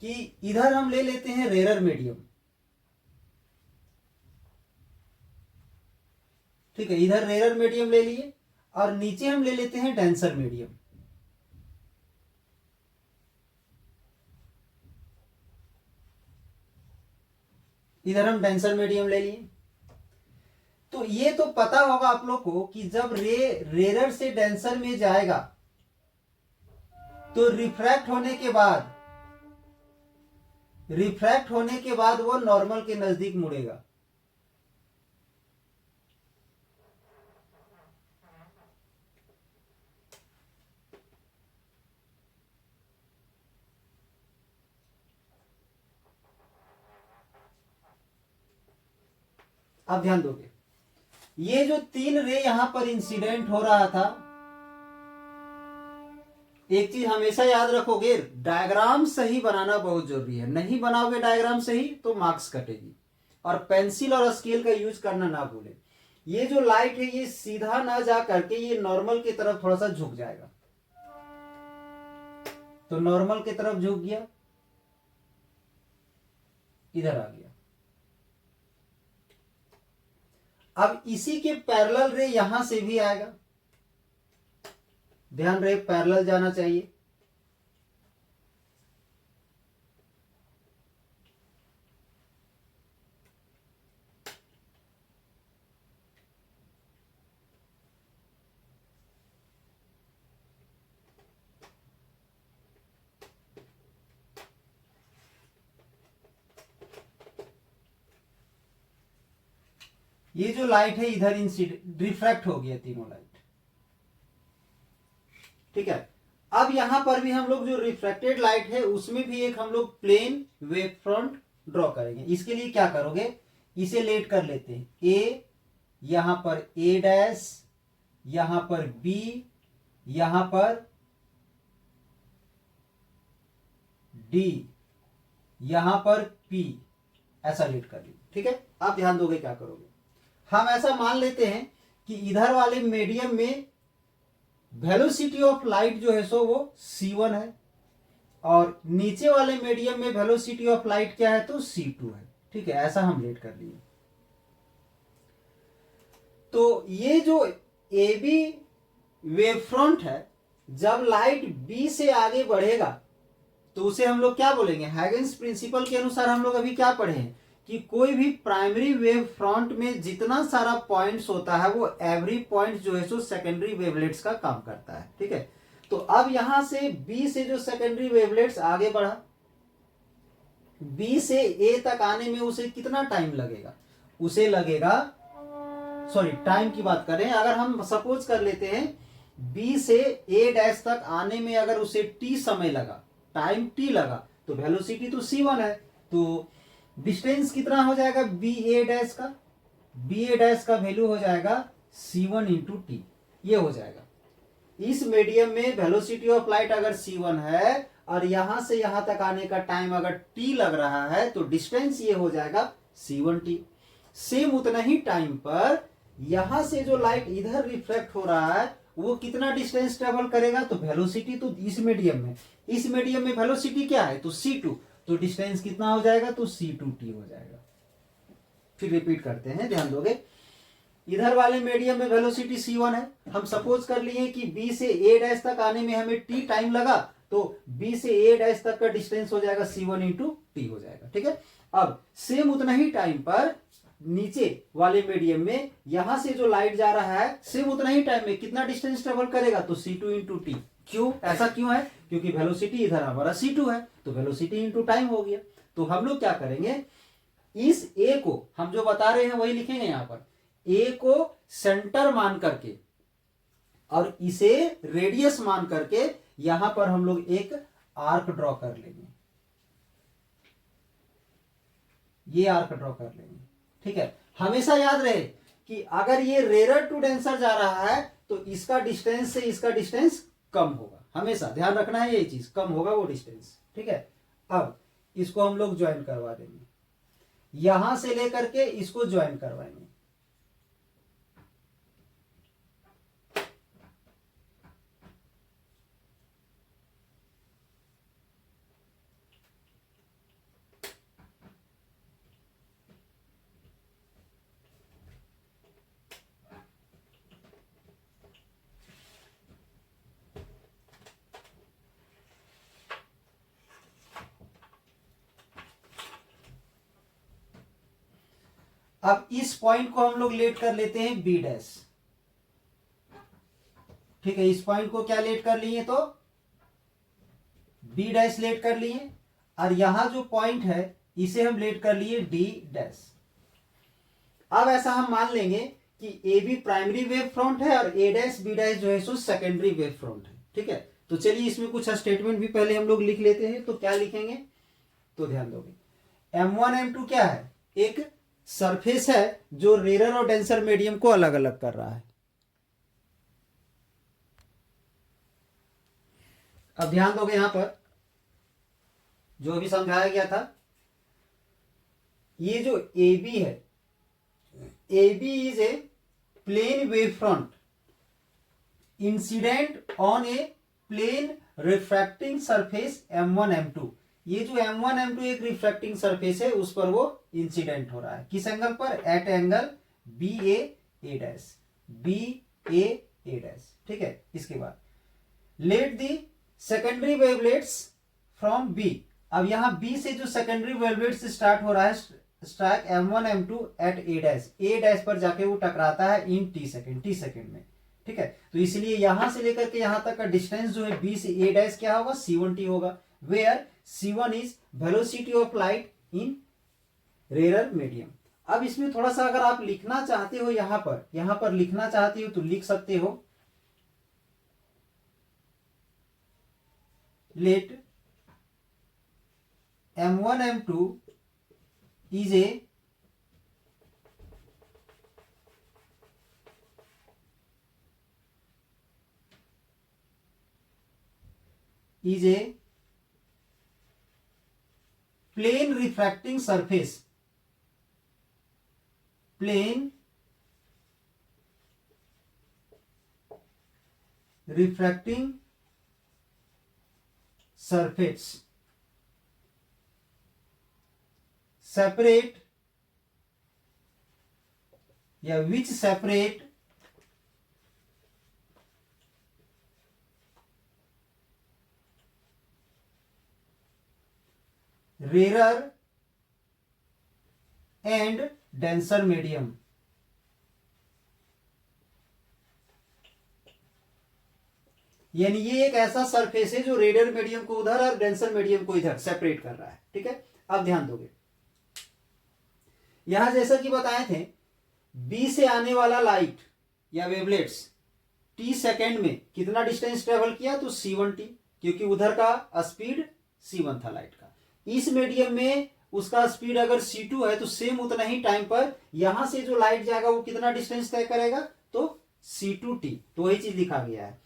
कि इधर हम ले लेते हैं रेरर मीडियम, ठीक है। इधर रेरर मीडियम ले लिए और नीचे हम ले लेते हैं डेंसर मीडियम। इधर हम डेंसर मीडियम ले लिए। तो ये तो पता होगा आप लोग को कि जब रेरर से डेंसर में जाएगा तो रिफ्रैक्ट होने के बाद वो नॉर्मल के नजदीक मुड़ेगा। अब ध्यान दोगे ये जो 3 रे यहां पर इंसिडेंट हो रहा था, एक चीज हमेशा याद रखोगे, डायग्राम सही बनाना बहुत जरूरी है। नहीं बनाओगे डायग्राम सही तो मार्क्स कटेगी। और पेंसिल और स्केल का यूज करना ना भूले। ये जो लाइट है ये सीधा ना जा करके ये नॉर्मल की तरफ थोड़ा सा झुक जाएगा, तो नॉर्मल की तरफ झुक गया, इधर आ गया। अब इसी के पैरेलल रे यहां से भी आएगा, ध्यान रहे पैरेलल जाना चाहिए। ये जो लाइट है इधर रिफ्रैक्ट हो गया तीनों लाइट, ठीक है। अब यहां पर भी हम लोग जो रिफ्रैक्टेड लाइट है उसमें भी एक हम लोग प्लेन वेव फ्रंट ड्रॉ करेंगे। इसके लिए क्या करोगे, इसे लेट कर लेते हैं, ए, यहां पर ए डैश, यहां पर बी, यहां पर डी, यहां पर पी, ऐसा लेट कर लीजिए, ठीक है। आप ध्यान दोगे क्या करोगे, हम ऐसा मान लेते हैं कि इधर वाले मीडियम में वेलोसिटी ऑफ लाइट जो है सो वो c1 है और नीचे वाले मीडियम में वेलोसिटी ऑफ लाइट क्या है तो c2 है, ठीक है। ऐसा हम लेट कर लिए। तो ये जो ए बी वेव फ्रंट है, जब लाइट बी से आगे बढ़ेगा तो उसे हम लोग क्या बोलेंगे, हैगेन्स प्रिंसिपल के अनुसार हम लोग अभी क्या पढ़े हैं कि कोई भी प्राइमरी वेव फ्रंट में जितना सारा पॉइंट्स होता है वो एवरी पॉइंट जो है सो सेकेंडरी वेवलेट्स का काम करता है, ठीक है। तो अब यहां से बी से जो सेकेंडरी वेवलेट्स आगे बढ़ा, बी से ए तक आने में उसे कितना टाइम लगेगा, उसे लगेगा सॉरी टाइम की बात कर रहे हैं, अगर हम सपोज कर लेते हैं बी से ए डैश तक आने में अगर उसे टी समय लगा, टाइम टी लगा, तो वेलोसिटी तो c1 है, तो डिस्टेंस कितना हो जाएगा बी ए डैश का, बी ए डैश का वैल्यू हो जाएगा c1 इंटू टी, ये हो जाएगा। इस मीडियम में वेलोसिटी ऑफ लाइट अगर c1 है और यहां से यहां तक आने का टाइम अगर t लग रहा है, तो डिस्टेंस ये हो जाएगा c1t। सेम उतना ही टाइम पर यहां से जो लाइट इधर रिफ्लेक्ट हो रहा है वो कितना डिस्टेंस ट्रेवल करेगा, तो वेलोसिटी तो इस मीडियम में वेलोसिटी क्या है, तो c2, तो डिस्टेंस कितना हो जाएगा, तो c2t हो जाएगा। फिर रिपीट करते हैं, ध्यान दोगे। इधर वाले मीडियम में वेलोसिटी c1 है, हम सपोज कर लिए कि b से a डैश तक आने में हमें t टाइम लगा, तो b से a डैश तक का डिस्टेंस हो जाएगा c1 इंटू टी हो जाएगा, ठीक है। अब सेम उतना ही टाइम पर नीचे वाले मीडियम में यहां से जो लाइट जा रहा है सेम उतना ही टाइम में कितना डिस्टेंस ट्रेवल करेगा, तो c2 इंटू टी। क्यों, ऐसा क्यों है, क्योंकि वेलोसिटी इधर हमारा c2 है, तो वेलोसिटी इंटू टाइम हो गया। तो हम लोग क्या करेंगे, इस a को हम जो बता रहे हैं वही लिखेंगे यहां पर, a को सेंटर मान करके और इसे रेडियस मान करके यहां पर हम लोग एक आर्क ड्रॉ कर लेंगे, ये आर्क ड्रॉ कर लेंगे, ठीक है। हमेशा याद रहे कि अगर ये रेयर टू डेंसर जा रहा है तो इसका डिस्टेंस से इसका डिस्टेंस कम होगा, हमेशा ध्यान रखना है, ये चीज कम होगा वो डिस्टेंस, ठीक है। अब इसको हम लोग ज्वाइन करवा देंगे, यहां से लेकर के इसको ज्वाइन करवाएंगे। अब इस पॉइंट को हम लोग लेट कर लेते हैं बी डैश, ठीक है। इस पॉइंट को क्या लेट कर लिए, तो बी डैश लेट कर लिए, और यहां जो पॉइंट है इसे हम लेट कर लिए डी डैश। अब ऐसा हम मान लेंगे कि A B primary wave front है और ए डैश बी डैश जो है सो सेकेंडरी वेव फ्रंट है, ठीक है। तो चलिए इसमें कुछ स्टेटमेंट भी पहले हम लोग लिख लेते हैं। तो क्या लिखेंगे, तो ध्यान दोगे, M1 M2 क्या है, एक सरफेस है जो रेयर और डेंसर मीडियम को अलग अलग कर रहा है। अब ध्यान दोगे यहां पर जो भी समझाया गया था, ये जो ए बी है, A B is a plane wave front incident on a plane refracting surface M1 M2। ये जो M1 M2 एक रिफ्रैक्टिंग सरफेस है उस पर वो इंसिडेंट हो रहा है, किस एंगल पर, at angle B A dash, B A dash, ठीक है। इसके बाद let the secondary wavelets from B. अब यहां बी से जो सेकेंडरी वेवलेट्स स्टार्ट हो रहा है, स्ट्राइक M1 M2 एट ए डैश पर जाके वो टकराता है इन टी सेकेंड में, ठीक है। तो इसलिए यहां से लेकर के यहां तक का डिस्टेंस जो है बी से ए डैश क्या होगा, c1t होगा, where c1 is velocity of light in rare medium. अब इसमें थोड़ा सा अगर आप लिखना चाहते हो, यहां पर लिखना चाहते हो तो लिख सकते हो, late M1 M2 is a plane refracting surface, plane refracting surface separate या which separate rarer and denser medium। यानी ये एक ऐसा सरफेस है जो रेडियल मीडियम को उधर और डेंसर मीडियम को इधर सेपरेट कर रहा है, ठीक है। अब ध्यान दोगे, यहां जैसा कि बताए थे बी से आने वाला लाइट या वेवलेट्स टी सेकेंड में कितना डिस्टेंस ट्रेवल किया, तो C1t, क्योंकि उधर का स्पीड C1 था लाइट का। इस मीडियम में उसका स्पीड अगर C2 है तो सेम उतना ही टाइम पर यहां से जो लाइट जाएगा वो कितना डिस्टेंस तय करेगा, तो C2t। तो वही चीज लिखा गया है।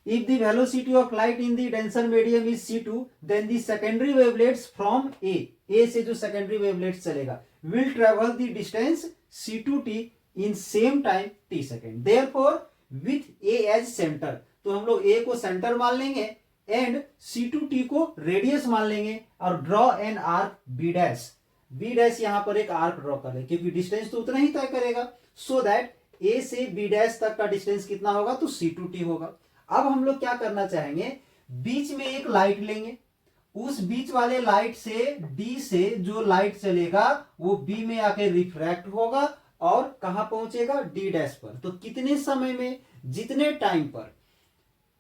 If the velocity of light in the denser medium is C2, then the secondary wavelets from A से जो secondary wavelets चलेगा will travel the distance C2t in same time t second. Therefore, with A as center, तो हम लोग A को centre मान लेंगे and C2t को रेडियस मान लेंगे और draw an arc B dash. B dash यहां पर एक आर्क ड्रॉ कर ले, क्योंकि डिस्टेंस तो उतना ही तय करेगा, सो दैट A से B डैश तक का डिस्टेंस कितना होगा, तो C2t होगा। अब हम लोग क्या करना चाहेंगे, बीच में एक लाइट लेंगे, उस बीच वाले लाइट से डी से जो लाइट चलेगा वो बी में आके रिफ्रैक्ट होगा और कहां पहुंचेगा, डी डैश पर। तो कितने समय में, जितने टाइम पर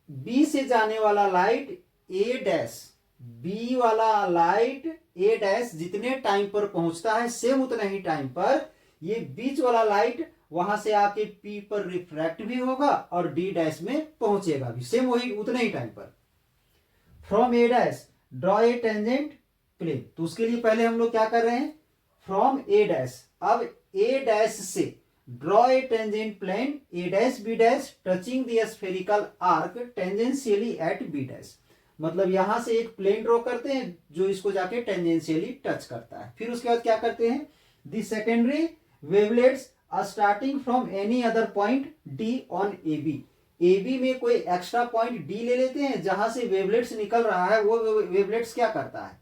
बी से जाने वाला लाइट ए डैश, बी वाला लाइट ए डैश जितने टाइम पर पहुंचता है सेम उतना ही टाइम पर ये बीच वाला लाइट वहां से आके पी पर रिफ्रैक्ट भी होगा और डी डैश में पहुंचेगा भी सेम वही उतने ही टाइम पर। From A dash draw a tangent plane. तो उसके लिए पहले हम लोग क्या कर रहे हैं, फ्रॉम ए डैश, अब ए डैश से draw a tangent plane A dash B dash touching the spherical arc tangentially at B dash. मतलब यहां से एक प्लेन ड्रॉ करते हैं जो इसको जाके टेंजेंशियली टच करता है। फिर उसके बाद क्या करते हैं, the secondary wavelets starting from any other point D on A B. A B में कोई एक्स्ट्रा पॉइंट डी ले लेते हैं, जहां से वेवलेट्स निकल रहा है वो वेवलेट्स क्या करता है,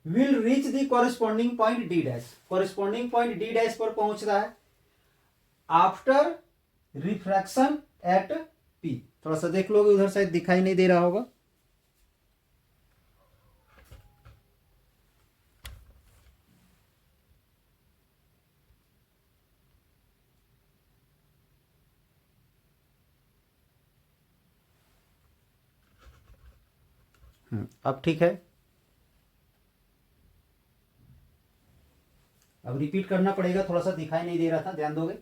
will reach the corresponding point D dash. Corresponding point D dash पर पहुंचता है आफ्टर रिफ्रैक्शन एट पी। थोड़ा सा देख लोगे, उधर शायद दिखाई नहीं दे रहा होगा। अब ठीक है, अब रिपीट करना पड़ेगा, थोड़ा सा दिखाई नहीं दे रहा था, ध्यान दोगे।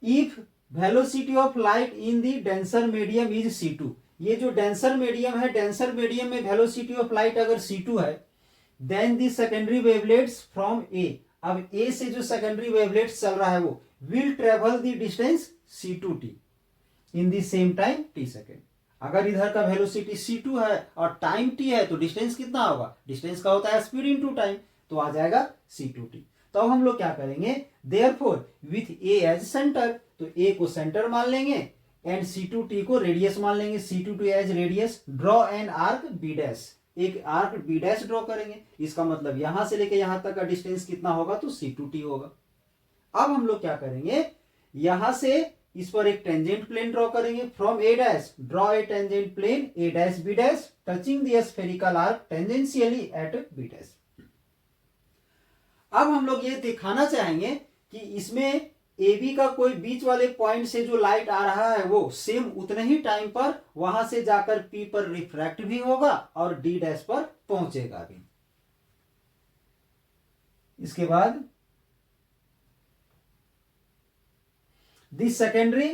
If velocity of light in the denser medium is C2, ये जो डेंसर मीडियम है, डेंसर मीडियम में वेलोसिटी ऑफ लाइट अगर C2 है, then the secondary wavelets from A, अब A से जो सेकेंडरी वेवलेट्स चल रहा है वो will travel the distance C2t in the same time t second. अगर इधर का वेलोसिटी C2 है और टाइम t है तो डिस्टेंस कितना होगा, डिस्टेंस का होता है स्पीड इनटू टाइम, तो आ जाएगा C2t। तो अब हम लोग क्या करेंगे, therefore with A as centre, तो A को सेंटर मान लेंगे एंड C2t को रेडियस मान लेंगे, C2t as radius, draw an arc B dash, एक आर्क B डैश ड्रॉ करेंगे। इसका मतलब यहां से लेके यहां तक का डिस्टेंस कितना होगा, तो C2t होगा। अब हम लोग क्या करेंगे, यहां से इस पर एक टेंजेंट प्लेन ड्रॉ करेंगे, from A dash draw a tangent plane A dash B dash touching the spherical arc tangentially at B dash. अब हम लोग ये दिखाना चाहेंगे कि इसमें ए बी का कोई बीच वाले पॉइंट से जो लाइट आ रहा है वो सेम उतने ही टाइम पर वहां से जाकर पी पर रिफ्रैक्ट भी होगा और डी डैश पर पहुंचेगा भी। इसके बाद The secondary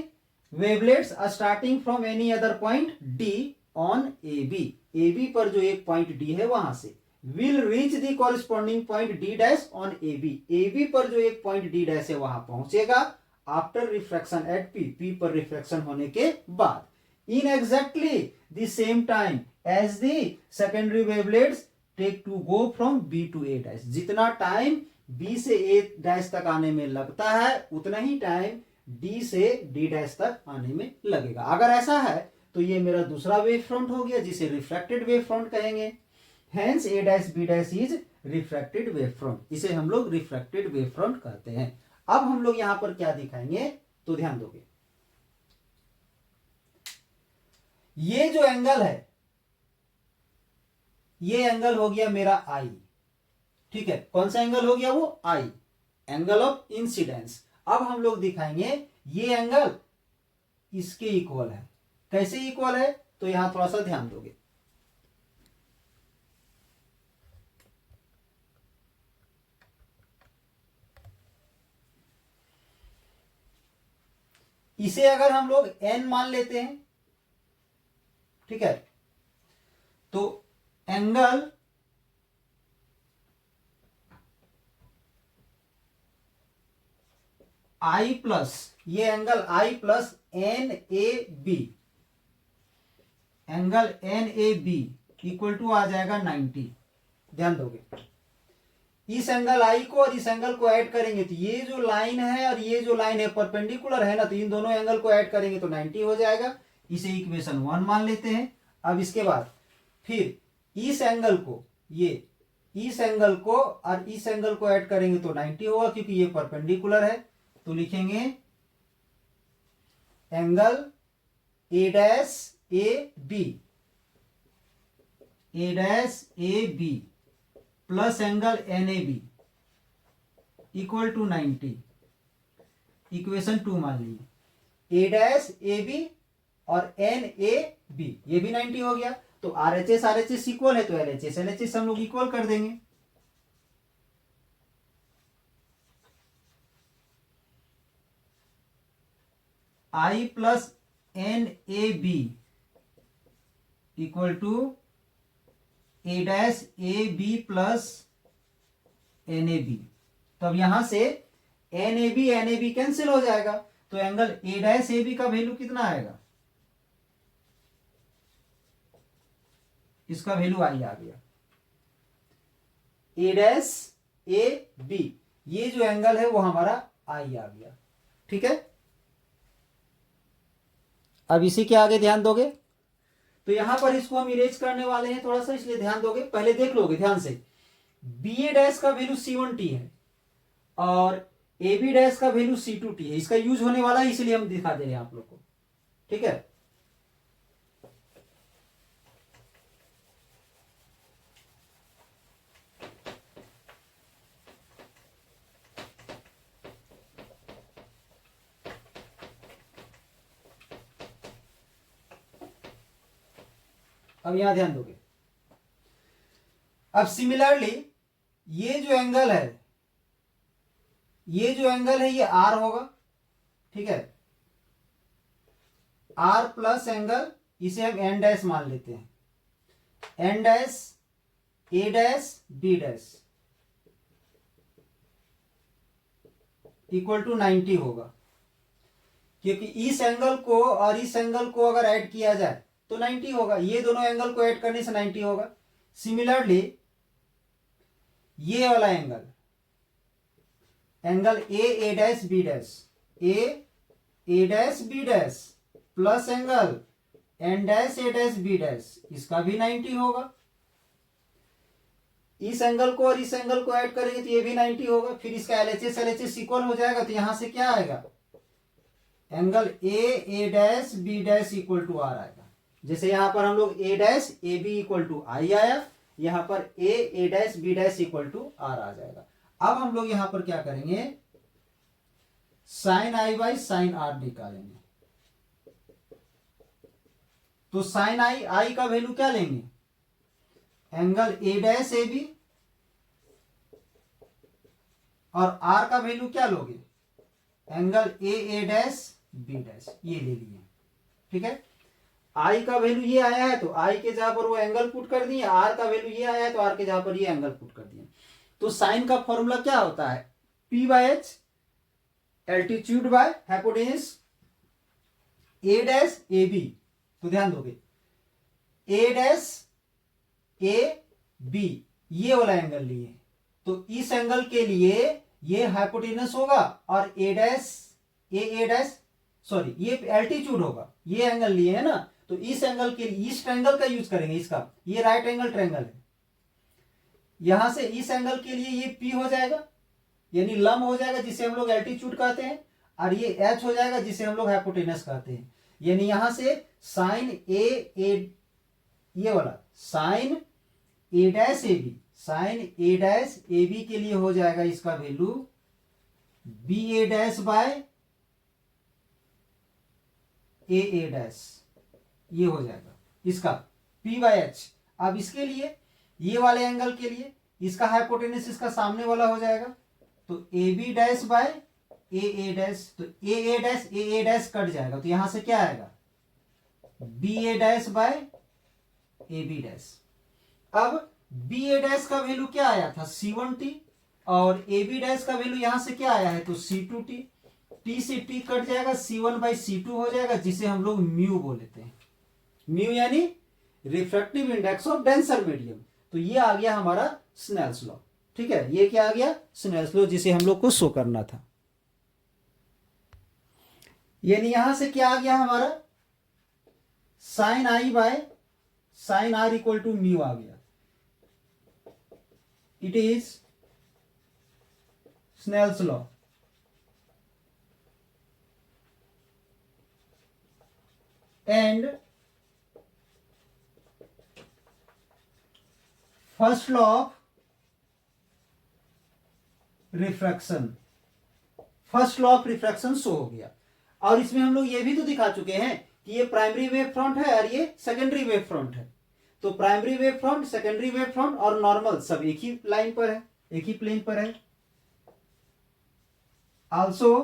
wavelets are starting from any other point D on AB. AB पर जो एक पॉइंट D है वहां से will reach the corresponding point D dash on AB. AB पर जो एक पॉइंट D dash है वहां पहुंचेगा after refraction at P. P पर रिफ्रैक्शन होने के बाद in exactly the same time as the secondary wavelets take to go from B to A dash. जितना टाइम B से A dash तक आने में लगता है उतना ही टाइम D से D डैश तक आने में लगेगा। अगर ऐसा है तो ये मेरा दूसरा वेव फ्रंट हो गया जिसे रिफ्रैक्टेड वेव फ्रंट कहेंगे। Hence A dash B dash is refracted wave front, इसे हम लोग रिफ्रैक्टेड वेव फ्रंट कहते हैं। अब हम लोग यहां पर क्या दिखाएंगे, तो ध्यान दोगे, ये जो एंगल है ये एंगल हो गया मेरा I, ठीक है। कौन सा एंगल हो गया, वो I, एंगल ऑफ इंसिडेंस। अब हम लोग दिखाएंगे ये एंगल इसके इक्वल है। कैसे इक्वल है, तो यहां थोड़ा सा ध्यान दोगे, इसे अगर हम लोग n मान लेते हैं, ठीक है, तो एंगल I प्लस, ये angle I plus N A B, angle N A B equal to आ जाएगा 90। ध्यान दोगे, इस एंगल आई को और इस एंगल को ऐड करेंगे तो ये जो लाइन है और ये जो लाइन है परपेंडिकुलर है ना, तो इन दोनों एंगल को ऐड करेंगे तो 90 हो जाएगा। इसे इक्वेशन 1 मान लेते हैं। अब इसके बाद फिर इस एंगल को, ये इस एंगल को और इस एंगल को ऐड करेंगे तो 90 होगा, क्योंकि ये परपेंडिकुलर है। तो लिखेंगे angle A dash A B, A dash A B plus angle N A B equal to 90। Equation 2 मान लीजिए, ए डैश ए बी और एन ए बी, ये भी 90 हो गया। तो आर एच एस इक्वल है, तो एल एच एस हम लोग इक्वल कर देंगे। I plus N A B equal to A dash A B plus N A B. तो अब यहां से एन ए बी कैंसिल हो जाएगा, तो angle A dash A B का वैल्यू कितना आएगा, इसका वैल्यू आई आ गया। ए डैश ए बी, ये जो एंगल है वो हमारा आई आ गया। ठीक है, अब इसी के आगे ध्यान दोगे तो यहां पर इसको हम इरेज करने वाले हैं थोड़ा सा, इसलिए ध्यान दोगे, पहले देख लोगे ध्यान से। बी ए डैश का वैल्यू C1T है और ए बी डैश का वैल्यू C2T है। इसका यूज होने वाला है, इसलिए हम दिखा दे रहे हैं आप लोग को। ठीक है, अब यहां ध्यान दोगे। अब सिमिलरली ये जो एंगल है, ये जो एंगल है ये आर होगा। ठीक है, आर प्लस एंगल, इसे हम एन डैश मान लेते हैं, N dash A dash B dash equal to 90 होगा, क्योंकि इस एंगल को और इस एंगल को अगर ऐड किया जाए तो 90 होगा। ये दोनों एंगल को ऐड करने से 90 होगा। सिमिलरली ये वाला angle, angle A dash B dash, A dash B dash plus angle N dash A dash B dash, इसका भी 90 होगा। इस एंगल को और इस एंगल को ऐड करेंगे तो ये भी 90 होगा। फिर इसका एलएचएस इक्वल हो जाएगा, तो यहां से क्या आएगा, angle A dash B dash equal to R आएगा। जैसे यहां पर हम लोग A dash A B equal to I आया, यहां पर A dash B dash equal to R आ जाएगा। अब हम लोग यहां पर क्या करेंगे, sine I by sine R निकालेंगे। तो साइन आई का वैल्यू क्या लेंगे, angle A dash A B, और आर का वैल्यू क्या लोगे, angle A dash B dash, ये ले लिए। ठीक है, आई का वैल्यू ये आया है तो आई के जहां पर वो एंगल पुट कर दिए, आर का वैल्यू ये आया है तो आर के जहां पर ये एंगल पुट कर दिए। तो साइन का फॉर्मूला क्या होता है, P by H, altitude by hypotenuse, A dash A B. तो ध्यान दोगे, ए डैश ए बी ये वाला एंगल लिए, तो इस एंगल के लिए ये हाइपोटेनस होगा और ए डैश सॉरी ये एल्टीट्यूड होगा, ये एंगल लिए है ना, तो इस एंगल के लिए इस ट्रायंगल का यूज करेंगे। इसका ये राइट एंगल ट्रायंगल है, यहां से इस एंगल के लिए ये P हो जाएगा, यानी लंब हो जाएगा जिसे हम लोग एल्टीट्यूड कहते हैं, और ये H हो जाएगा जिसे हम लोग हाइपोटेनस कहते हैं। यानी यहां से साइन ए ये वाला sine A dash A B, sine A dash A B के लिए हो जाएगा इसका value B A dash by A dash, ये हो जाएगा इसका P बाय एच। अब इसके लिए ये वाले एंगल के लिए इसका हाइपोटेनस इसका सामने वाला हो जाएगा, तो A B dash by A dash, तो ए डैश कट जाएगा, तो यहां से क्या आएगा B A dash by A B dash. अब बी ए डैश का वैल्यू क्या आया था C1T, और ए बी डैश का वैल्यू यहां से क्या आया है तो C2T। टी से टी कट जाएगा, C1/C2 हो जाएगा, जिसे हम लोग म्यू बोल लेते हैं। म्यू यानी refractive index of denser medium. तो ये आ गया हमारा स्नेल्स लॉ। ठीक है, ये क्या आ गया स्नेल्स लॉ, जिसे हम लोग को शो करना था। यानी यहां से क्या आ गया हमारा sine I by sine R equal to mu आ गया। It is Snell's law. And first law of refraction, first law of refraction show हो गया। और इसमें हम लोग ये भी तो दिखा चुके हैं कि ये प्राइमरी वेव फ्रंट है और ये सेकेंडरी वेव फ्रंट है। तो primary wave front, secondary wave front और नॉर्मल सब एक ही लाइन पर है, एक ही प्लेन पर है। आल्सो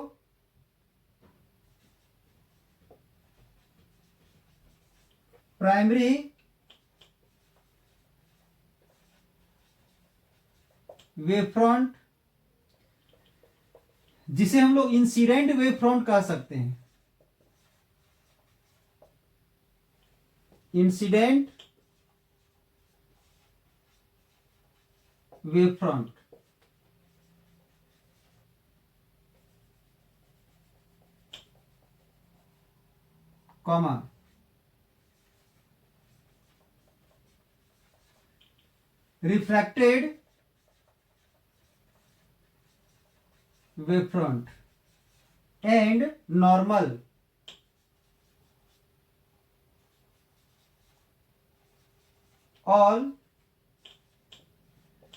प्राइमरी वेव फ्रंट, जिसे हम लोग इंसिडेंट वेव फ्रंट कह सकते हैं, incident wave front, comma refracted wave front end normal all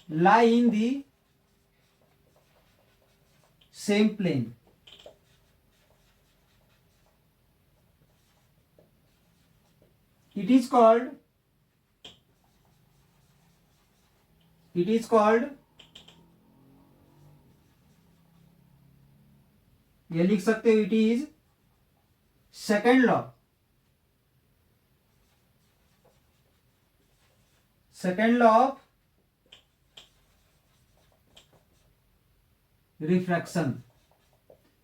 lie in the same plane. It is called ये लिख सकते हो, it is second law, second law of refraction.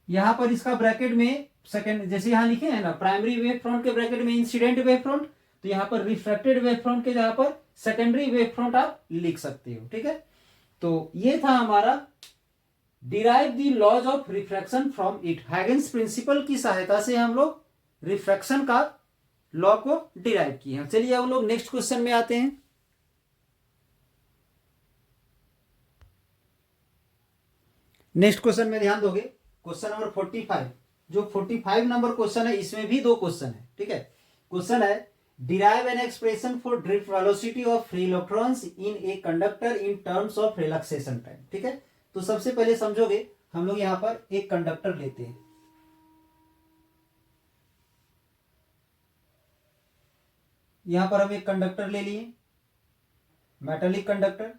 यहां पर इसका ब्रैकेट में सेकेंड, जैसे यहां लिखे हैं ना प्राइमरी वेव फ्रंट के ब्रैकेट में इंसिडेंट वेव फ्रंट, तो यहां पर रिफ्रैक्टेड वेव फ्रंट के जगह पर सेकेंडरी वेव फ्रंट आप लिख सकते हो। ठीक है, तो ये था हमारा derive the laws of refraction from it. Huygens principle की सहायता से हम लोग रिफ्रैक्शन का लॉ को डिराइव किए हैं। चलिए हम लोग नेक्स्ट क्वेश्चन में आते हैं। नेक्स्ट क्वेश्चन में ध्यान दोगे, क्वेश्चन नंबर 45, जो 45 नंबर क्वेश्चन है इसमें भी दो क्वेश्चन है। ठीक है, क्वेश्चन है derive an expression for drift velocity of free electrons in a conductor in terms of relaxation time. ठीक है, तो सबसे पहले समझोगे, हम लोग यहां पर एक कंडक्टर लेते हैं। यहां पर हम एक कंडक्टर ले लिए, मेटालिक कंडक्टर,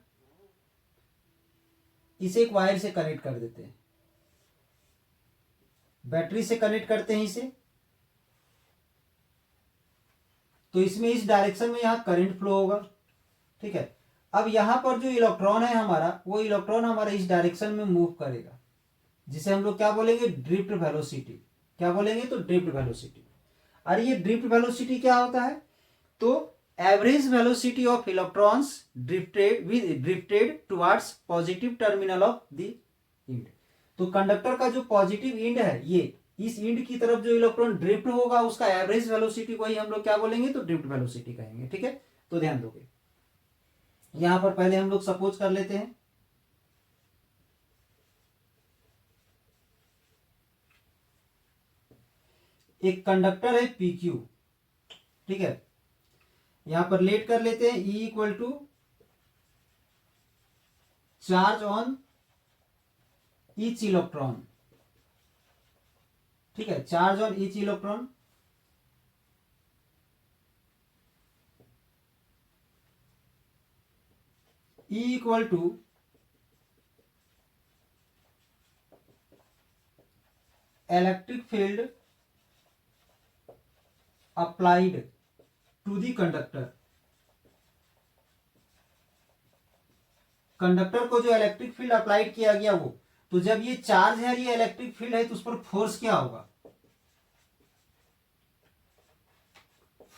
इसे एक वायर से कनेक्ट कर देते हैं, बैटरी से कनेक्ट करते हैं इसे, तो इसमें इस डायरेक्शन में यहां करंट फ्लो होगा। ठीक है, अब यहां पर जो इलेक्ट्रॉन है हमारा, वो इलेक्ट्रॉन हमारा इस डायरेक्शन में मूव करेगा, जिसे हम लोग क्या बोलेंगे ड्रिफ्ट वेलोसिटी। क्या बोलेंगे तो ड्रिफ्ट वेलोसिटी। और ये ड्रिफ्ट वेलोसिटी क्या होता है तो average velocity of electrons drifted towards positive terminal of the end. तो कंडक्टर का जो पॉजिटिव इंड है, ये इस इंड की तरफ जो इलेक्ट्रॉन ड्रिफ्ट होगा उसका एवरेज वेलोसिटी को ही हम लोग क्या बोलेंगे तो ड्रिफ्ट वेलोसिटी कहेंगे। ठीक है, तो ध्यान दोगे, यहां पर पहले हम लोग सपोज कर लेते हैं एक कंडक्टर है PQ। ठीक है, यहां पर लेट कर लेते हैं E equal to charge on each electron. ठीक है, charge on each electron, E equal to electric field applied to the conductor, conductor को जो इलेक्ट्रिक फील्ड अप्लाइड किया गया वो, तो जब ये चार्ज है, ये इलेक्ट्रिक फील्ड है, तो उस पर फोर्स क्या होगा,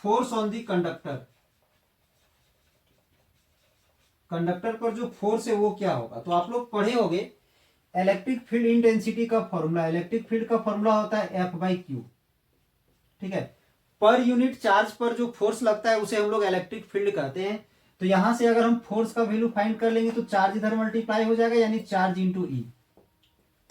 force on the conductor, conductor पर जो फोर्स है वो क्या होगा। तो आप लोग पढ़े होंगे इलेक्ट्रिक फील्ड इंटेंसिटी का फॉर्मूला, इलेक्ट्रिक फील्ड का फॉर्मूला होता है एफ बाई क्यू, ठीक है। पर यूनिट चार्ज पर जो फोर्स लगता है उसे हम लोग इलेक्ट्रिक फील्ड कहते हैं। तो यहां से अगर हम फोर्स का वैल्यू फाइंड कर लेंगे तो चार्ज इधर मल्टीप्लाई हो जाएगा, यानी चार्ज इंटू ई।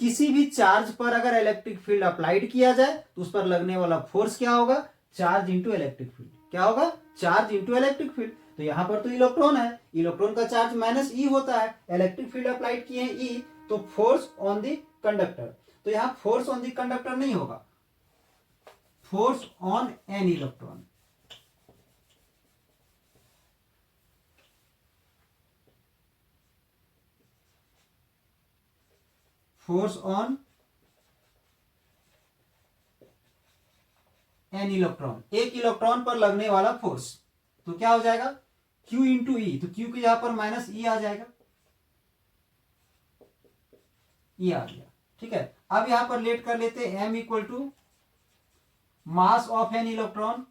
किसी भी चार्ज पर अगर इलेक्ट्रिक फील्ड अप्लाइड किया जाए तो उस पर लगने वाला फोर्स क्या होगा, चार्ज इंटू इलेक्ट्रिक फील्ड, क्या होगा, चार्ज इंटू इलेक्ट्रिक फील्ड। तो यहां पर तो इलेक्ट्रॉन है, इलेक्ट्रॉन का चार्ज माइनस ई होता है, इलेक्ट्रिक फील्ड अप्लाइड किए हैं ई, तो फोर्स ऑन द कंडक्टर, तो यहां फोर्स ऑन द कंडक्टर नहीं होगा, force on an electron, force on an electron, एक इलेक्ट्रॉन पर लगने वाला फोर्स, तो क्या हो जाएगा, Q इंटू ई, तो Q के यहां पर माइनस ई आ जाएगा, ये आ गया, ठीक है। अब यहां पर लेट कर लेते हैं m equal to mass of an electron.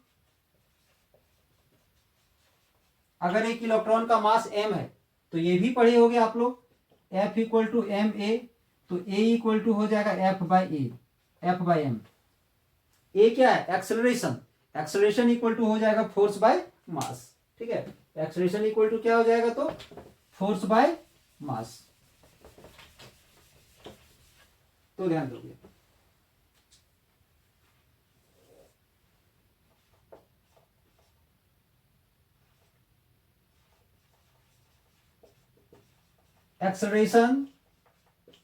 अगर एक इलेक्ट्रॉन का मास m है तो ये भी पढ़े होंगे आप लोग, F equal to M A, तो A इक्वल टू हो जाएगा F by A, F by M. A क्या है, एक्सेलरेशन, एक्सेलरेशन इक्वल टू हो जाएगा फोर्स बाय मास, ठीक है। एक्सेलरेशन इक्वल टू क्या हो जाएगा, तो फोर्स बाय मास, तो ध्यान दोगे। एक्सेलरेशन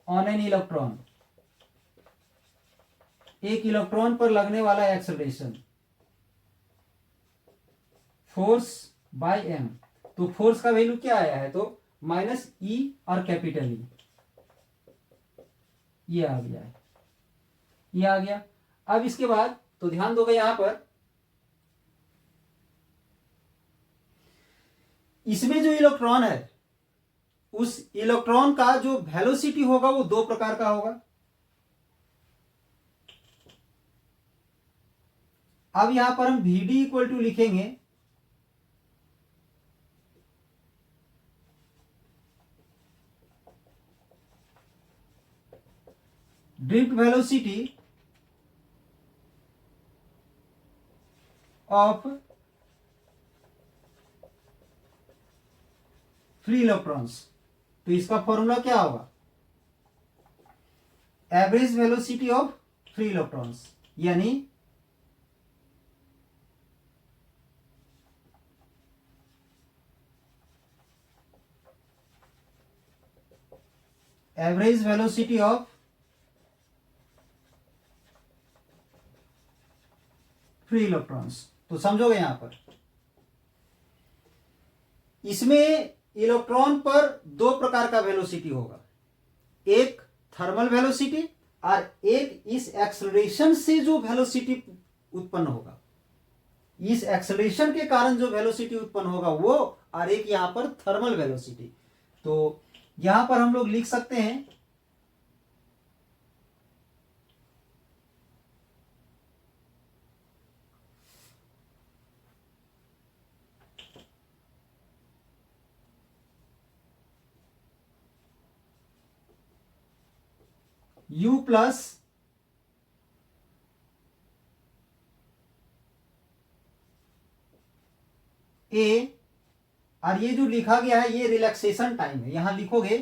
ऑन एन इलेक्ट्रॉन, एक इलेक्ट्रॉन पर लगने वाला एक्सेलरेशन, फोर्स बाय एम, तो फोर्स का वैल्यू क्या आया है, तो माइनस ई और कैपिटल ई, ये आ गया है, ये आ गया। अब इसके बाद तो ध्यान दोगे यहां पर, इसमें जो इलेक्ट्रॉन है उस इलेक्ट्रॉन का जो वेलोसिटी होगा वो दो प्रकार का होगा। अब यहां पर हम Vd इक्वल टू लिखेंगे drift velocity of free electrons, तो इसका फॉर्मूला क्या होगा, average velocity of free electrons, यानी average velocity of free electrons. तो समझोगे यहां पर, इसमें इलेक्ट्रॉन पर दो प्रकार का वेलोसिटी होगा, एक थर्मल वेलोसिटी और एक इस एक्सेलरेशन से जो वेलोसिटी उत्पन्न होगा, इस एक्सेलरेशन के कारण जो वेलोसिटी उत्पन्न होगा वो, और एक यहां पर थर्मल वेलोसिटी। तो यहां पर हम लोग लिख सकते हैं U प्लस ए, और ये जो लिखा गया है ये रिलैक्सेशन टाइम है, यहां लिखोगे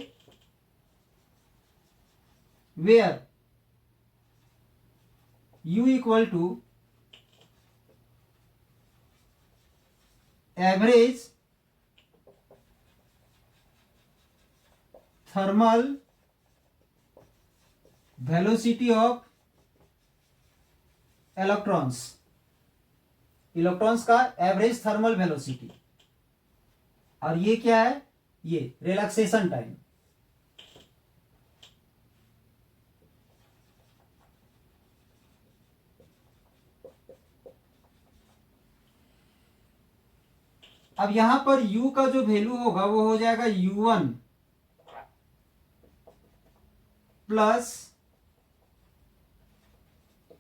where U equal to average thermal velocity of electrons, electrons का एवरेज थर्मल वेलोसिटी, और ये क्या है, ये रिलैक्सेशन टाइम। अब यहां पर u का जो वैल्यू होगा वो हो जाएगा u1 plus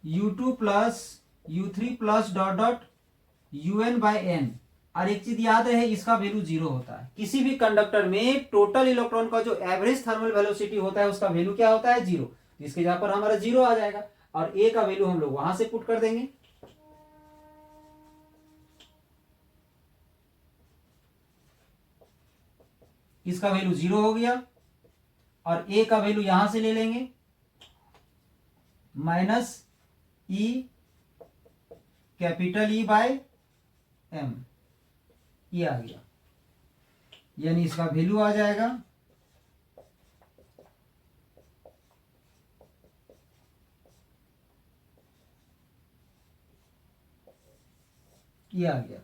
u2 plus u3 plus dot dot un by N. और एक चीज याद रहे, इसका वैल्यू जीरो होता है। किसी भी कंडक्टर में टोटल इलेक्ट्रॉन का जो एवरेज थर्मल वेलोसिटी होता है उसका वैल्यू क्या होता है? जीरो। इसके जगह पर हमारा जीरो आ जाएगा और ए का वैल्यू हम लोग वहां से पुट कर देंगे। इसका वैल्यू जीरो हो गया और ए का वैल्यू यहां से ले लेंगे minus E capital E by M, ये आ गया। यानी इसका वैल्यू आ जाएगा ये आ गया।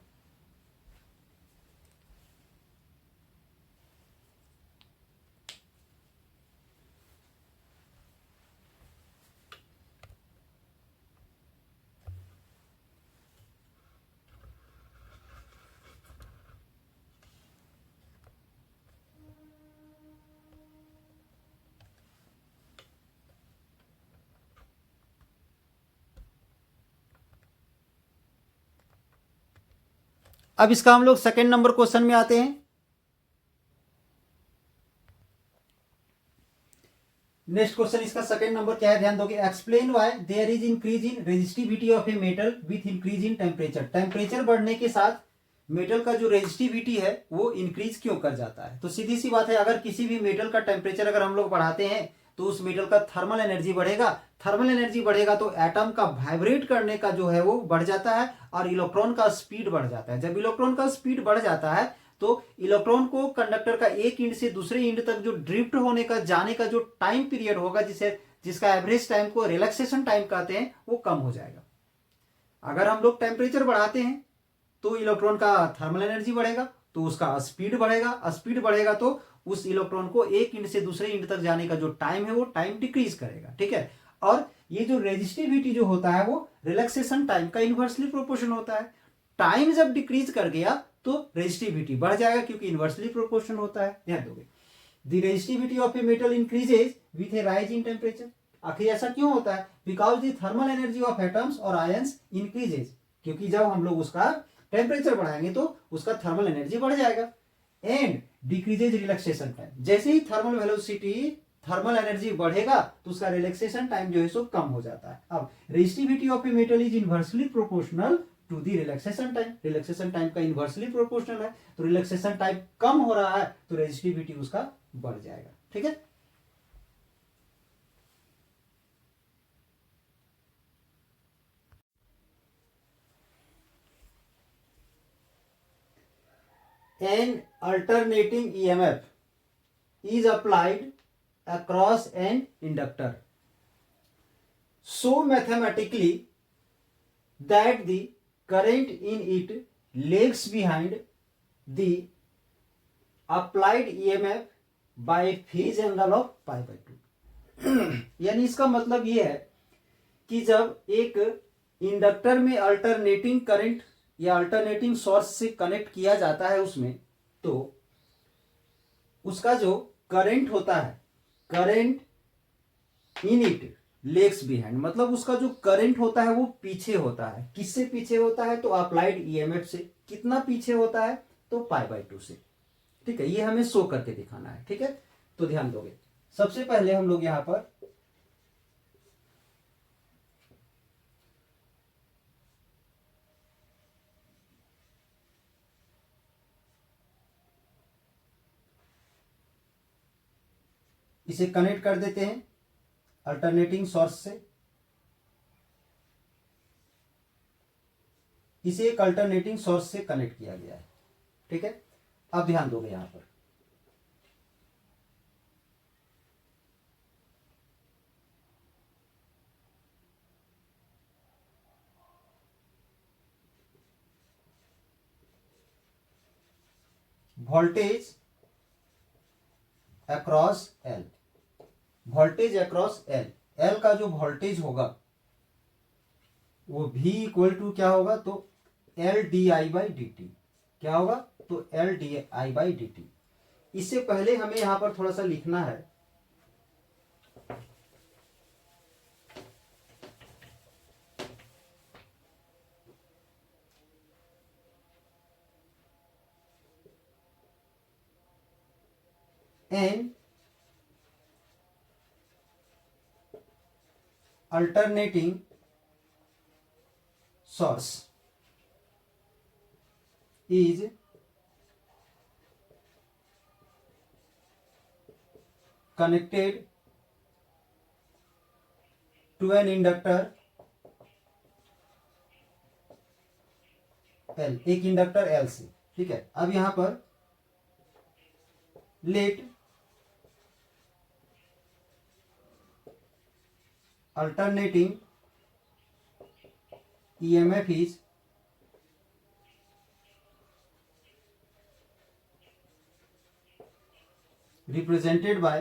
अब इसका हम लोग सेकेंड नंबर क्वेश्चन में आते हैं। नेक्स्ट क्वेश्चन इसका सेकंड नंबर क्या है, ध्यान दोगे। Explain why there is increase in resistivity of a metal with increase in temperature. Temperature बढ़ने के साथ मेटल का जो रेजिस्टिविटी है वो इंक्रीज क्यों कर जाता है? तो सीधी सी बात है, अगर किसी भी मेटल का टेम्परेचर अगर हम लोग बढ़ाते हैं तो उस मेटल का थर्मल एनर्जी बढ़ेगा। थर्मल एनर्जी बढ़ेगा तो एटम का वाइब्रेट करने का जो है वो बढ़ जाता है और इलेक्ट्रॉन का स्पीड बढ़ जाता है। जब इलेक्ट्रॉन का स्पीड बढ़ जाता है तो इलेक्ट्रॉन को कंडक्टर का एक इंड से दूसरे इंड तक जो ड्रिफ्ट होने का जाने का जो टाइम पीरियड होगा, जिसका एवरेज टाइम को रिलैक्सेशन टाइम कहते हैं, वो कम हो जाएगा। अगर हम लोग टेम्परेचर बढ़ाते हैं तो इलेक्ट्रॉन का थर्मल एनर्जी बढ़ेगा तो उसका स्पीड बढ़ेगा। स्पीड बढ़ेगा तो उस इलेक्ट्रॉन को एक इंड से दूसरे इंड तक जाने का जो टाइम है वो टाइम डिक्रीज करेगा। ठीक है, और ये जो रेजिस्टिविटी जो होता है वो रिलैक्सेशन टाइम का इनवर्सली प्रोपोर्शन होता है। टाइम जब डिक्रीज कर गया तो रेजिस्टिविटी बढ़ जाएगा क्योंकि इनवर्सली प्रोपोर्शन होता है। ध्यान दोगे, the resistivity of a metal increases with A rise in temperature. आखिर ऐसा क्यों होता है? Because the thermal energy of atoms और आयंस इंक्रीजेज, क्योंकि जब हम लोग उसका टेम्परेचर बढ़ाएंगे तो उसका थर्मल एनर्जी बढ़ जाएगा। एंड डिक्रीजेज रिलैक्सेशन टाइम, जैसे ही थर्मल वेलोसिटी थर्मल एनर्जी बढ़ेगा तो उसका रिलैक्सेशन टाइम जो है सो कम हो जाता है। अब resistivity of a metal is inversely proportional to the relaxation time. Relaxation time का इनवर्सली प्रोपोर्शनल है, तो रिलैक्सेशन टाइम कम हो रहा है तो रेजिस्टिविटी उसका बढ़ जाएगा। ठीक है, an alternating EMF is applied across an inductor so mathematically that the current in it lags behind the applied EMF by a phase angle of pi by 2। यानी इसका मतलब ये है कि जब एक इंडक्टर में अल्टरनेटिंग करंट या अल्टरनेटिंग सोर्स से कनेक्ट किया जाता है उसमें, तो उसका जो करंट होता है, current in it lags behind, मतलब उसका जो करंट होता है वो पीछे होता है। किससे पीछे होता है? तो अप्लाइड ईएमएफ से। कितना पीछे होता है? तो पाई बाय 2 से। ठीक है, ये हमें शो करके दिखाना है। ठीक है, तो ध्यान दोगे, सबसे पहले हम लोग यहां पर इसे कनेक्ट कर देते हैं अल्टरनेटिंग सोर्स से। इसे एक अल्टरनेटिंग सोर्स से कनेक्ट किया गया है। ठीक है, अब ध्यान दोगे यहां पर voltage across L, voltage across L, L का जो वोल्टेज होगा वो V इक्वल टू क्या होगा? तो L D I by D T. क्या होगा, तो L D I by D T. इससे पहले हमें यहां पर थोड़ा सा लिखना है, an alternating source is connected to an inductor L, एक इंडक्टर L से। ठीक है, अब यहां पर let alternating EMF is represented by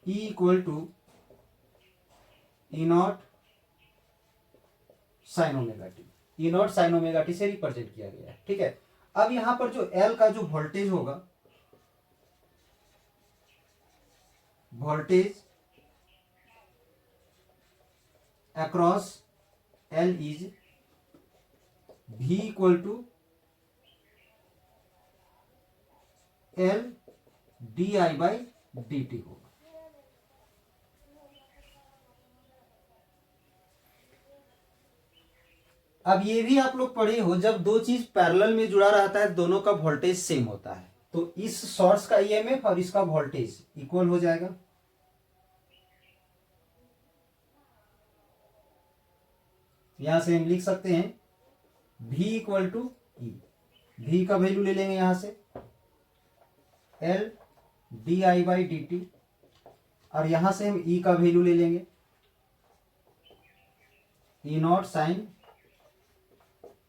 E equal to E naught sin omega T. E naught sin omega T से रिप्रेजेंट किया गया है। ठीक है, अब यहां पर जो L का जो वोल्टेज होगा, voltage across L is V equal to L di by dt होगा। अब ये भी आप लोग पढ़े हो, जब दो चीज पैरेलल में जुड़ा रहता है दोनों का वोल्टेज सेम होता है, तो इस सोर्स का ईएमएफ और इसका वोल्टेज इक्वल हो जाएगा। यहां से हम लिख सकते हैं V equal to E, V का वैल्यू ले लेंगे यहां से L D I by D T, और यहां से हम E का वैल्यू ले लेंगे E not sine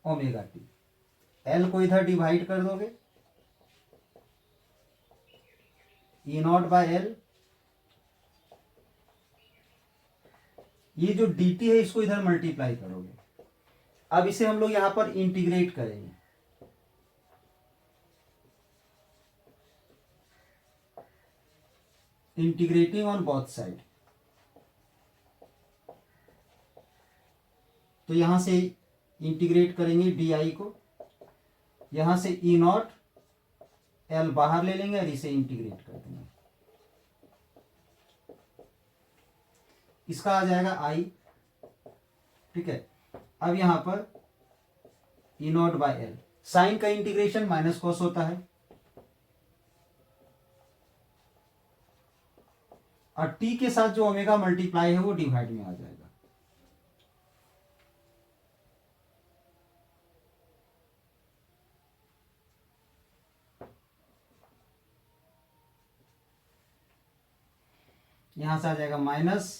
omega T. L को इधर डिवाइड कर दोगे, E नॉट बाय एल, ये जो dt है इसको इधर मल्टीप्लाई करोगे। अब इसे हम लोग यहां पर इंटीग्रेट करेंगे, इंटीग्रेटिंग ऑन बोथ साइड। तो यहां से इंटीग्रेट करेंगे di को, यहां से E नॉट L बाहर ले लेंगे और इसे इंटीग्रेट कर देंगे, इसका आ जाएगा I। ठीक है, अब यहां पर E not by L, sine का इंटीग्रेशन माइनस कॉस होता है, और t के साथ जो ओमेगा मल्टीप्लाई है वो डिवाइड में आ जाएगा। यहां से आ जाएगा minus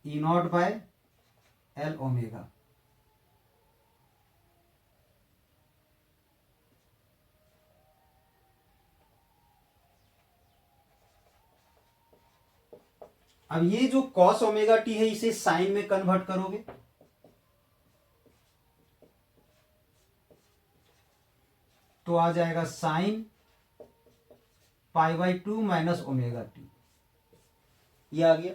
E not by L omega. अब ये जो कॉस ओमेगा टी है इसे साइन में कन्वर्ट करोगे, तो आ जाएगा sine pi by two minus omega T, ये आ गया।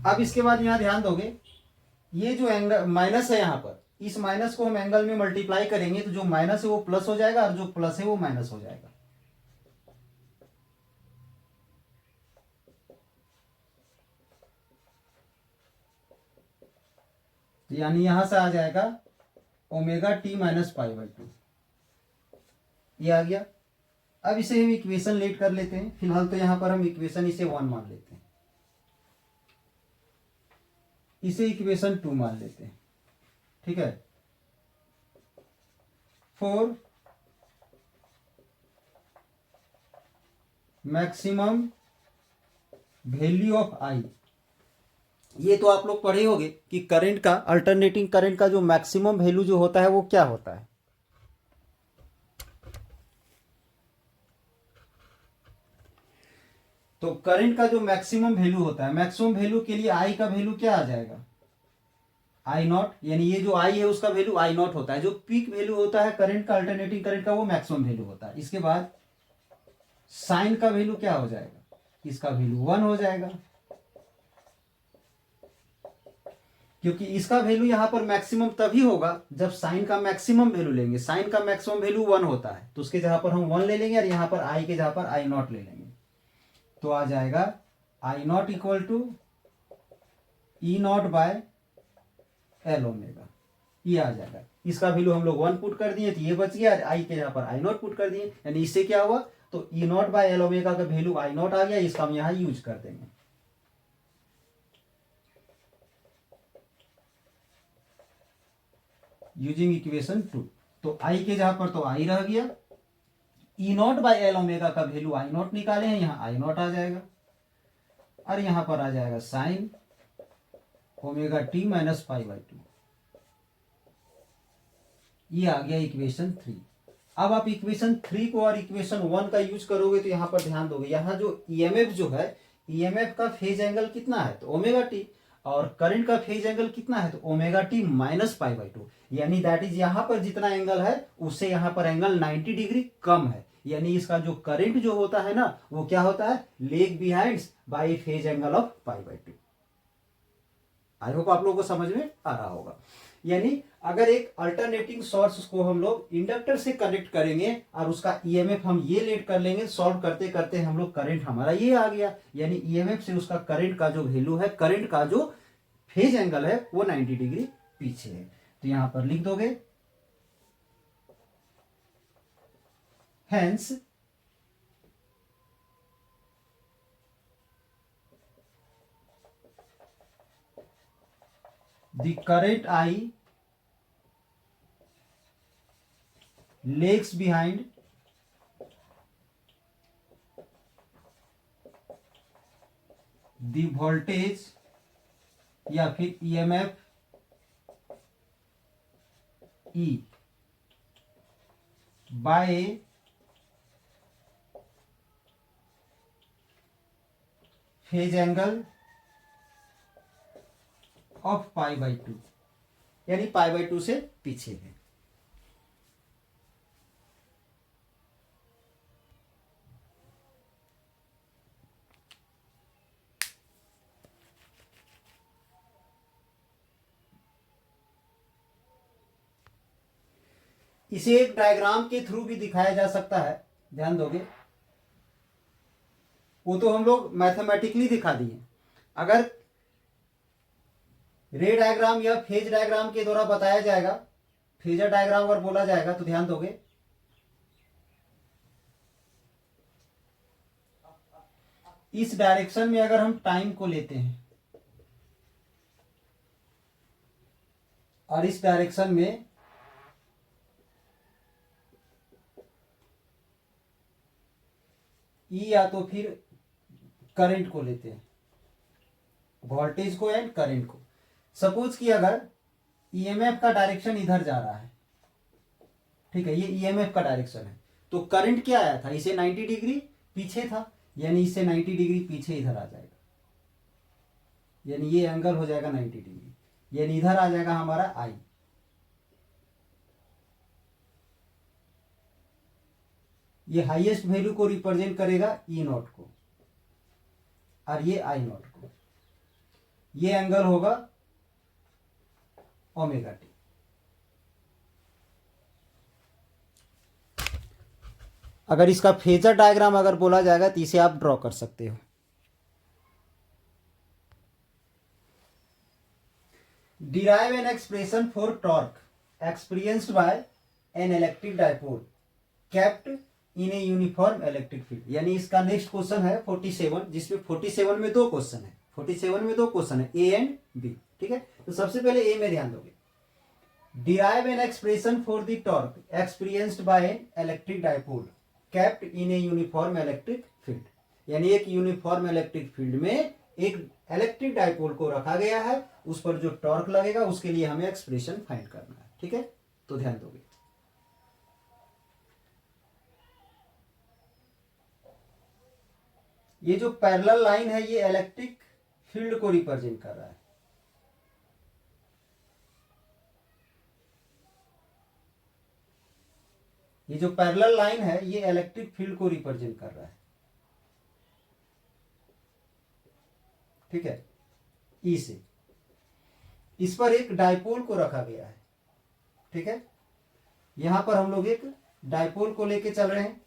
अब इसके बाद यहां ध्यान दोगे, ये जो एंगल माइनस है यहां पर, इस माइनस को हम एंगल में मल्टीप्लाई करेंगे तो जो माइनस है वो प्लस हो जाएगा और जो प्लस है वो माइनस हो जाएगा। यानी यहां से आ जाएगा omega T minus pi by two, ये आ गया। अब इसे हम इक्वेशन लेट कर लेते हैं, फिलहाल तो यहां पर हम इक्वेशन इसे 1 मान लेते हैं, इसे इक्वेशन 2 मान लेते हैं। ठीक है, फॉर मैक्सिमम वैल्यू ऑफ आई, ये तो आप लोग पढ़े होंगे कि करंट का, अल्टरनेटिंग करंट का जो मैक्सिमम वैल्यू जो होता है वो क्या होता है, तो करंट का जो मैक्सिमम वैल्यू होता है, मैक्सिमम वैल्यू के लिए आई का वैल्यू क्या आ जाएगा, आई नॉट, यानी ये जो आई है उसका वैल्यू आई नॉट होता है। जो पीक वैल्यू होता है करंट का, अल्टरनेटिंग करंट का, वो मैक्सिमम वैल्यू होता है। इसके बाद साइन का वैल्यू क्या हो जाएगा, इसका वैल्यू 1 हो जाएगा, क्योंकि इसका वैल्यू यहां पर मैक्सिमम तभी होगा जब साइन का मैक्सिमम वैल्यू लेंगे। साइन का मैक्सिमम वैल्यू 1 होता है, तो उसके जगह पर हम 1 ले लेंगे और यहां पर आई के जगह पर आई नॉट ले लेंगे। तो आ जाएगा I not equal to E not by L omega, ये आ जाएगा। इसका वैल्यू हम लोग 1 पुट कर दिए तो ये बच गया, आई के जगह पर आई नॉट पुट कर दिए, यानी इससे क्या हुआ, तो ई नॉट बाय एल ओमेगा का वैल्यू आई नॉट आ गया। इसका हम यहां यूज कर देंगे। यूजिंग इक्वेशन 2, तो आई के जगह पर तो आई रह गया, ई नॉट बाय एल ओमेगा का वैल्यू आई नॉट निकाले हैं, यहां आई नॉट आ जाएगा, और यहां पर आ जाएगा sine omega T minus pi by 2, ये आ गया इक्वेशन 3। अब आप इक्वेशन 3 को और इक्वेशन 1 का यूज करोगे तो यहां पर ध्यान दोगे, यहां जो ईएमएफ जो है, ईएमएफ का फेज एंगल कितना है, तो ओमेगा टी, और करंट का फेज एंगल कितना है, तो omega T minus pi by 2, यानी दैट इज यहां पर जितना एंगल है उससे यहां पर एंगल 90 डिग्री कम है। यानी इसका जो करंट जो होता है ना, वो क्या होता है, leg behind by phase angle of pi by 2। I hope आप लोगों को समझ में आ रहा होगा। यानी अगर एक अल्टरनेटिंग सोर्स को हम लोग इंडक्टर से कनेक्ट करेंगे और उसका ईएमएफ हम ये लेट कर लेंगे, सॉल्व करते करते हम लोग करंट हमारा ये आ गया, यानी ईएमएफ से उसका करंट का जो वैल्यू है, करंट का जो फेज एंगल है वो 90 डिग्री पीछे है। तो यहां पर लिख दोगे hence the current I lags behind the voltage या फिर EMF E by phase angle of pi by 2, यानी पाई बाई 2 से पीछे है। इसे एक डायग्राम के थ्रू भी दिखाया जा सकता है, ध्यान दोगे, वो तो हम लोग मैथमेटिकली दिखा दिए। अगर रे डायग्राम या फेज डायग्राम के द्वारा बताया जाएगा, फेजर डायग्राम अगर बोला जाएगा तो ध्यान दोगे, इस डायरेक्शन में अगर हम टाइम को लेते हैं और इस डायरेक्शन में ई या तो फिर करंट को लेते हैं, वोल्टेज को एंड करंट को। सपोज कि अगर ईएमएफ का डायरेक्शन इधर जा रहा है, ठीक है, ये ईएमएफ का डायरेक्शन है, तो करंट क्या आया था, इसे 90 डिग्री पीछे था, यानी इससे 90 डिग्री पीछे इधर आ जाएगा, यानी ये एंगल हो जाएगा 90 डिग्री, यानी इधर आ जाएगा हमारा आई। ये हाईएस्ट वैल्यू को रिप्रेजेंट करेगा ई नॉट को, और ये आई नॉट को, ये एंगल होगा ओमेगा टी। अगर इसका फेजर डायग्राम अगर बोला जाएगा तो इसे आप ड्रॉ कर सकते हो। Derive an expression for torque experienced by an electric dipole kept in a uniform electric field. यानी इसका नेक्स्ट क्वेश्चन है 47, जिसमें 47 में दो क्वेश्चन है, 47 में दो क्वेश्चन है, ए एंड बी, ठीक है। तो सबसे पहले ए में ध्यान दोगे, derive an expression for the torque experienced by an electric dipole kept in a uniform electric field. यानी एक यूनिफॉर्म इलेक्ट्रिक फील्ड में एक इलेक्ट्रिक डायपोल को रखा गया है, उस पर जो टॉर्क लगेगा उसके लिए हमें एक्सप्रेशन फाइंड करना है, ठीक है। तो ध्यान दोगे, ये जो पैरेलल लाइन है ये इलेक्ट्रिक फील्ड को रिप्रेजेंट कर रहा है। ये जो पैरेलल लाइन है ये इलेक्ट्रिक फील्ड को रिप्रेजेंट कर रहा है, ठीक है। ई से इस पर एक डाइपोल को रखा गया है, ठीक है। यहां पर हम लोग एक डाइपोल को लेके चल रहे हैं।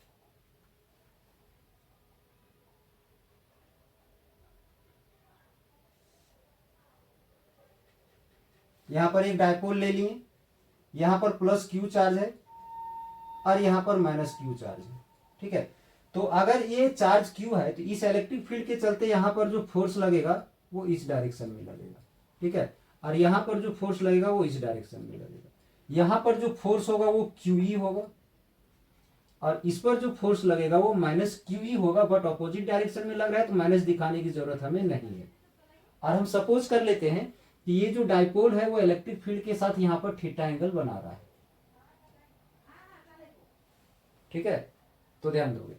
यहां पर एक डाइपोल ले लिए, यहां पर प्लस क्यू चार्ज है और यहां पर माइनस क्यू चार्ज है, ठीक है। तो अगर ये चार्ज क्यू है तो इस इलेक्ट्रिक फील्ड के चलते यहां पर जो फोर्स लगेगा वो इस डायरेक्शन में लगेगा, ठीक है। और यहां पर जो फोर्स लगेगा वो इस डायरेक्शन में लगेगा। यहां पर जो फोर्स होगा वो क्यू ई होगा और इस पर जो फोर्स लगेगा वो माइनस क्यू ई होगा, बट अपोजिट डायरेक्शन में लग रहा है तो माइनस दिखाने की जरूरत हमें नहीं है। और हम सपोज कर लेते हैं कि ये जो डाइपोल है वो इलेक्ट्रिक फील्ड के साथ यहां पर थीटा एंगल बना रहा है, ठीक है। तो ध्यान दोगे,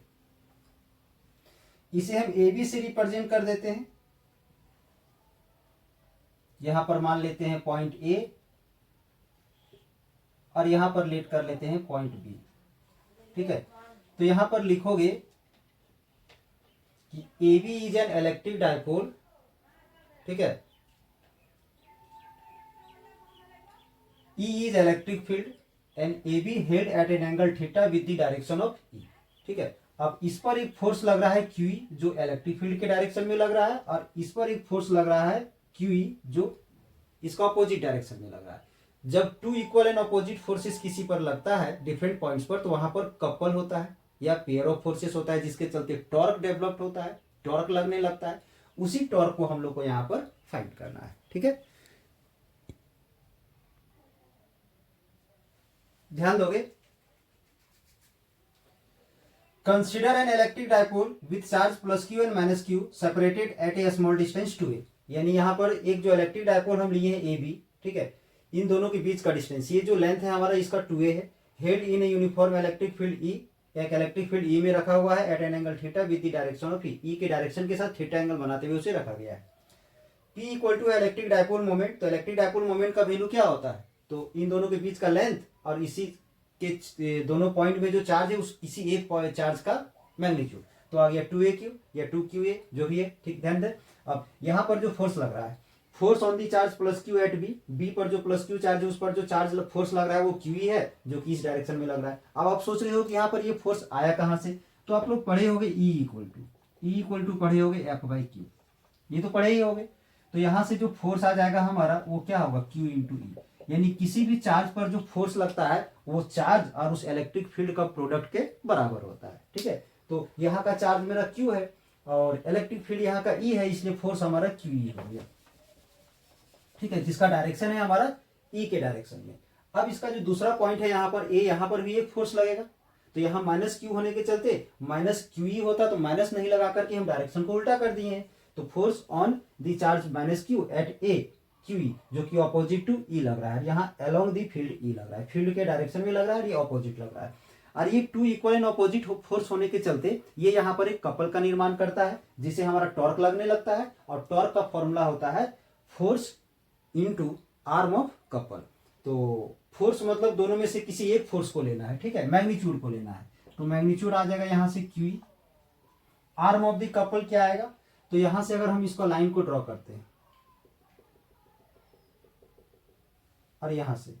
इसे हम ए बी से रिप्रेजेंट कर देते हैं। यहां पर मान लेते हैं पॉइंट ए और यहां पर लेट कर लेते हैं पॉइंट बी, ठीक है। तो यहां पर लिखोगे कि A B is an electric dipole, ठीक है। E is electric field and AB held at an angle theta with the direction of E, ठीक है। अब इस पर एक फोर्स लग रहा है QE जो इलेक्ट्रिक फील्ड के डायरेक्शन में लग रहा है और इस पर एक फोर्स लग रहा है QE जो इसका अपोजिट डायरेक्शन में लग रहा है। जब two equal and opposite forces किसी पर लगता है डिफरेंट पॉइंट्स पर तो वहां पर कपल होता है या पेयर ऑफ फोर्सेस होता है जिसके चलते टॉर्क डेवलप्ड होता है, टॉर्क लगने लगता है। उसी टॉर्क को हम लोग को यहाँ पर फाइंड करना है, ठीक है। ध्यान दोगे, consider an electric dipole with charge plus Q and minus Q separated at a small distance two A. यानी यहां पर एक जो इलेक्ट्रिक डाइपोल हम लिए हैं ए बी, ठीक है। इन दोनों के बीच का डिस्टेंस, ये जो लेंथ है हमारा इसका 2a है। Held in a uniform electric field E, एक इलेक्ट्रिक फील्ड ई में रखा हुआ है at an angle theta with the direction of E के डायरेक्शन के साथ थीटा एंगल बनाते हुए उसे रखा गया है। P equal to electric dipole moment, तो इलेक्ट्रिक डाइपोल मोमेंट का वैल्यू क्या होता है, तो इन दोनों के बीच का लेंथ और इसी के दोनों पॉइंट में जो चार्ज है उस इसी एक चार्ज का मैग्नीट्यूड, तो आ गया 2aq या 2qa जो भी है, ठीक। ध्यान दे, अब यहां पर जो फोर्स लग रहा है, force on the charge plus q at B, B पर जो प्लस क्यू चार्ज है उस पर जो चार्ज फोर्स लग रहा है वो QE है जो कि इस डायरेक्शन में लग रहा है। अब आप सोच रहे हो कि यहाँ पर ये फोर्स आया कहां से, तो आप लोग पढ़े होगे E इक्वल टू पढ़े होगे F/Q, ये तो पढ़े ही होगे। तो यहां से जो फोर्स आ जाएगा हमारा वो क्या होगा Q इंटू ई, यानी किसी भी चार्ज पर जो फोर्स लगता है वो चार्ज और उस इलेक्ट्रिक फील्ड का प्रोडक्ट के बराबर होता है, ठीक है। तो यहाँ का चार्ज मेरा Q है और इलेक्ट्रिक फील्ड यहाँ का E है, इसलिए फोर्स हमारा QE हो गया, ठीक है, जिसका डायरेक्शन है हमारा E के डायरेक्शन में। अब इसका जो दूसरा पॉइंट है यहाँ पर A, यहाँ पर भी एक फोर्स लगेगा, तो यहाँ माइनस क्यू होने के चलते माइनस QE होता तो माइनस नहीं लगा करके हम डायरेक्शन को उल्टा कर दिए हैं। तो force on the charge minus q at A QE जो कि अपोजिट टू E लग रहा है, यहाँ अलोंग द फील्ड E लग रहा है, फील्ड के डायरेक्शन में लग रहा है, ये अपोजिट लग रहा है। और ये two equal and opposite force होने के चलते ये यहाँ पर एक कपल का निर्माण करता है जिसे हमारा टॉर्क लगने लगता है, और टॉर्क का फॉर्मूला होता है force into arm of couple. तो फोर्स मतलब दोनों में से किसी एक फोर्स को लेना है, ठीक है, मैग्नीट्यूड को लेना है। तो मैग्नीट्यूड आ जाएगा यहाँ से QE, arm of the couple क्या आएगा, तो यहां से अगर हम इसको लाइन को ड्रॉ करते हैं और यहां से,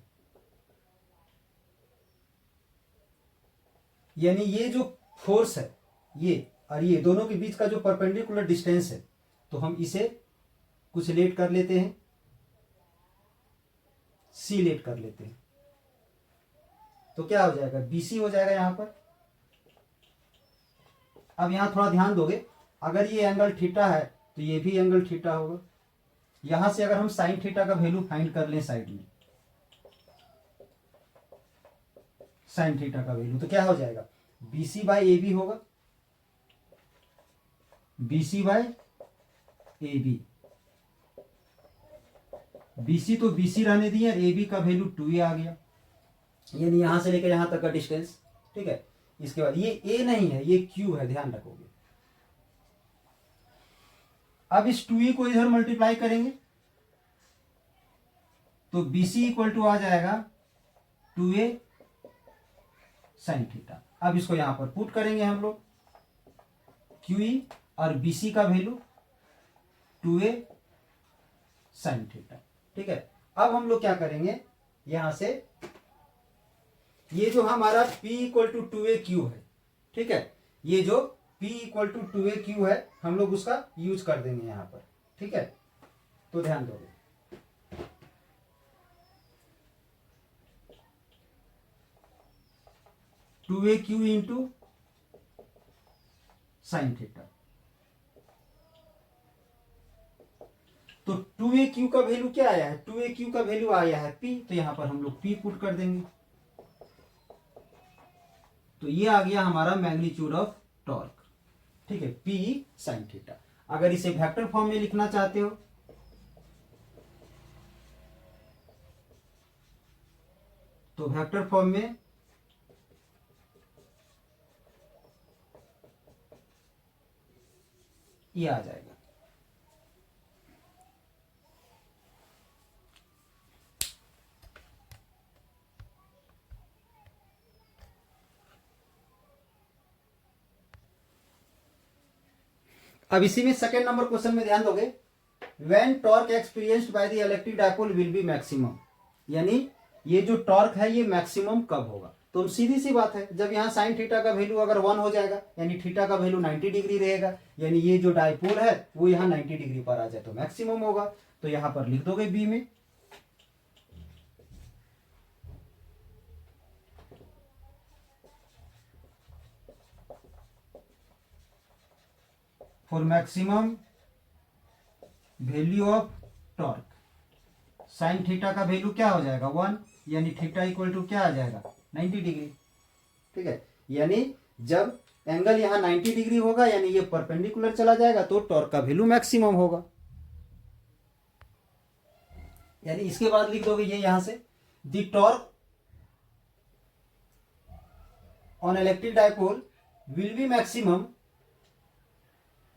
यानी ये जो फोर्स है ये और ये दोनों के बीच का जो परपेंडिकुलर डिस्टेंस है, तो हम इसे कुछ लेट कर लेते हैं, C लेट कर लेते हैं, तो क्या हो जाएगा BC हो जाएगा यहां पर। अब यहां थोड़ा ध्यान दोगे, अगर ये एंगल थीटा है तो ये भी एंगल थीटा होगा। यहां से अगर हम साइन थीटा का वैल्यू फाइंड कर लें साइड में, साइन थीटा का वैल्यू तो क्या हो जाएगा BC बाय AB होगा, BC बाय AB। BC तो BC रहने दिए, AB का वैल्यू 2a आ गया, यानी यहां से लेकर यहां तक का डिस्टेंस, ठीक है। इसके बाद ये A नहीं है, ये Q है, ध्यान रखोगे। अब इस 2e को इधर मल्टीप्लाई करेंगे तो BC इक्वल टू आ जाएगा 2a साइन थीटा। अब इसको यहां पर पुट करेंगे हम लोग, QE और BC का वैल्यू 2a साइन थीटा। ठीक है, अब हम लोग क्या करेंगे, यहां से ये जो हमारा P इक्वल टू 2aq है, ठीक है, ये जो P इक्वल टू 2aq है हम लोग उसका यूज कर देंगे यहां पर। ठीक है, तो ध्यान दोगे 2aq इंटू साइन थीटा। तो 2aq का वैल्यू क्या आया है, 2aq का वैल्यू आया है P, तो यहां पर हम लोग P पुट कर देंगे। तो ये आ गया हमारा मैग्नीट्यूड ऑफ टॉर्क। ठीक है, P साइन थीटा। अगर इसे वेक्टर फॉर्म में लिखना चाहते हो तो वेक्टर फॉर्म में ये आ जाएगा। अब इसी में सेकेंड नंबर क्वेश्चन में ध्यान दोगे, when torque experienced by the electric dipole will be maximum, यानी ये जो टॉर्क है ये मैक्सिमम कब होगा। तो सीधी सी बात है, जब यहाँ साइन थीटा का वैल्यू अगर 1 हो जाएगा यानी थीटा का वैल्यू 90 डिग्री रहेगा, यानी ये जो डायपोल है वो यहाँ 90 डिग्री पर आ जाए तो मैक्सिमम होगा। तो यहां पर लिख दोगे बी में for maximum value of torque sine theta का वैल्यू क्या हो जाएगा 1, यानी थीटा इक्वल टू क्या आ जाएगा 90 डिग्री। ठीक है, यानी जब एंगल यहां 90 डिग्री होगा यानी ये परपेंडिकुलर चला जाएगा तो टॉर्क का वैल्यू मैक्सिमम होगा। यानी इसके बाद लिख दोगे ये यहां से the torque on electric dipole will be maximum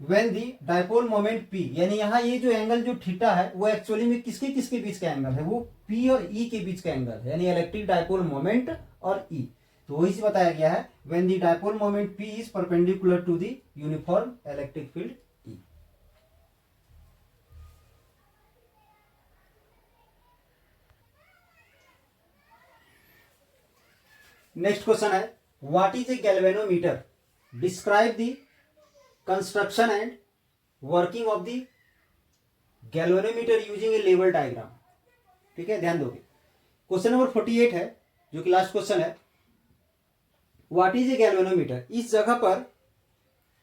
when the dipole moment P, यानी यहाँ ये जो एंगल जो थीटा है वो एक्चुअली में किसके किसके बीच का एंगल है, वो P और E के बीच का एंगल है, यानी इलेक्ट्रिक डायपोल मोमेंट और E। तो वही से बताया गया है when the dipole moment P is perpendicular to the uniform electric field E। Next question है what is a galvanometer, describe the construction and working of the galvanometer using a level diagram. ठीक है, ध्यान दोगे question number 48 है जो कि last question है। What is a galvanometer, इस जगह पर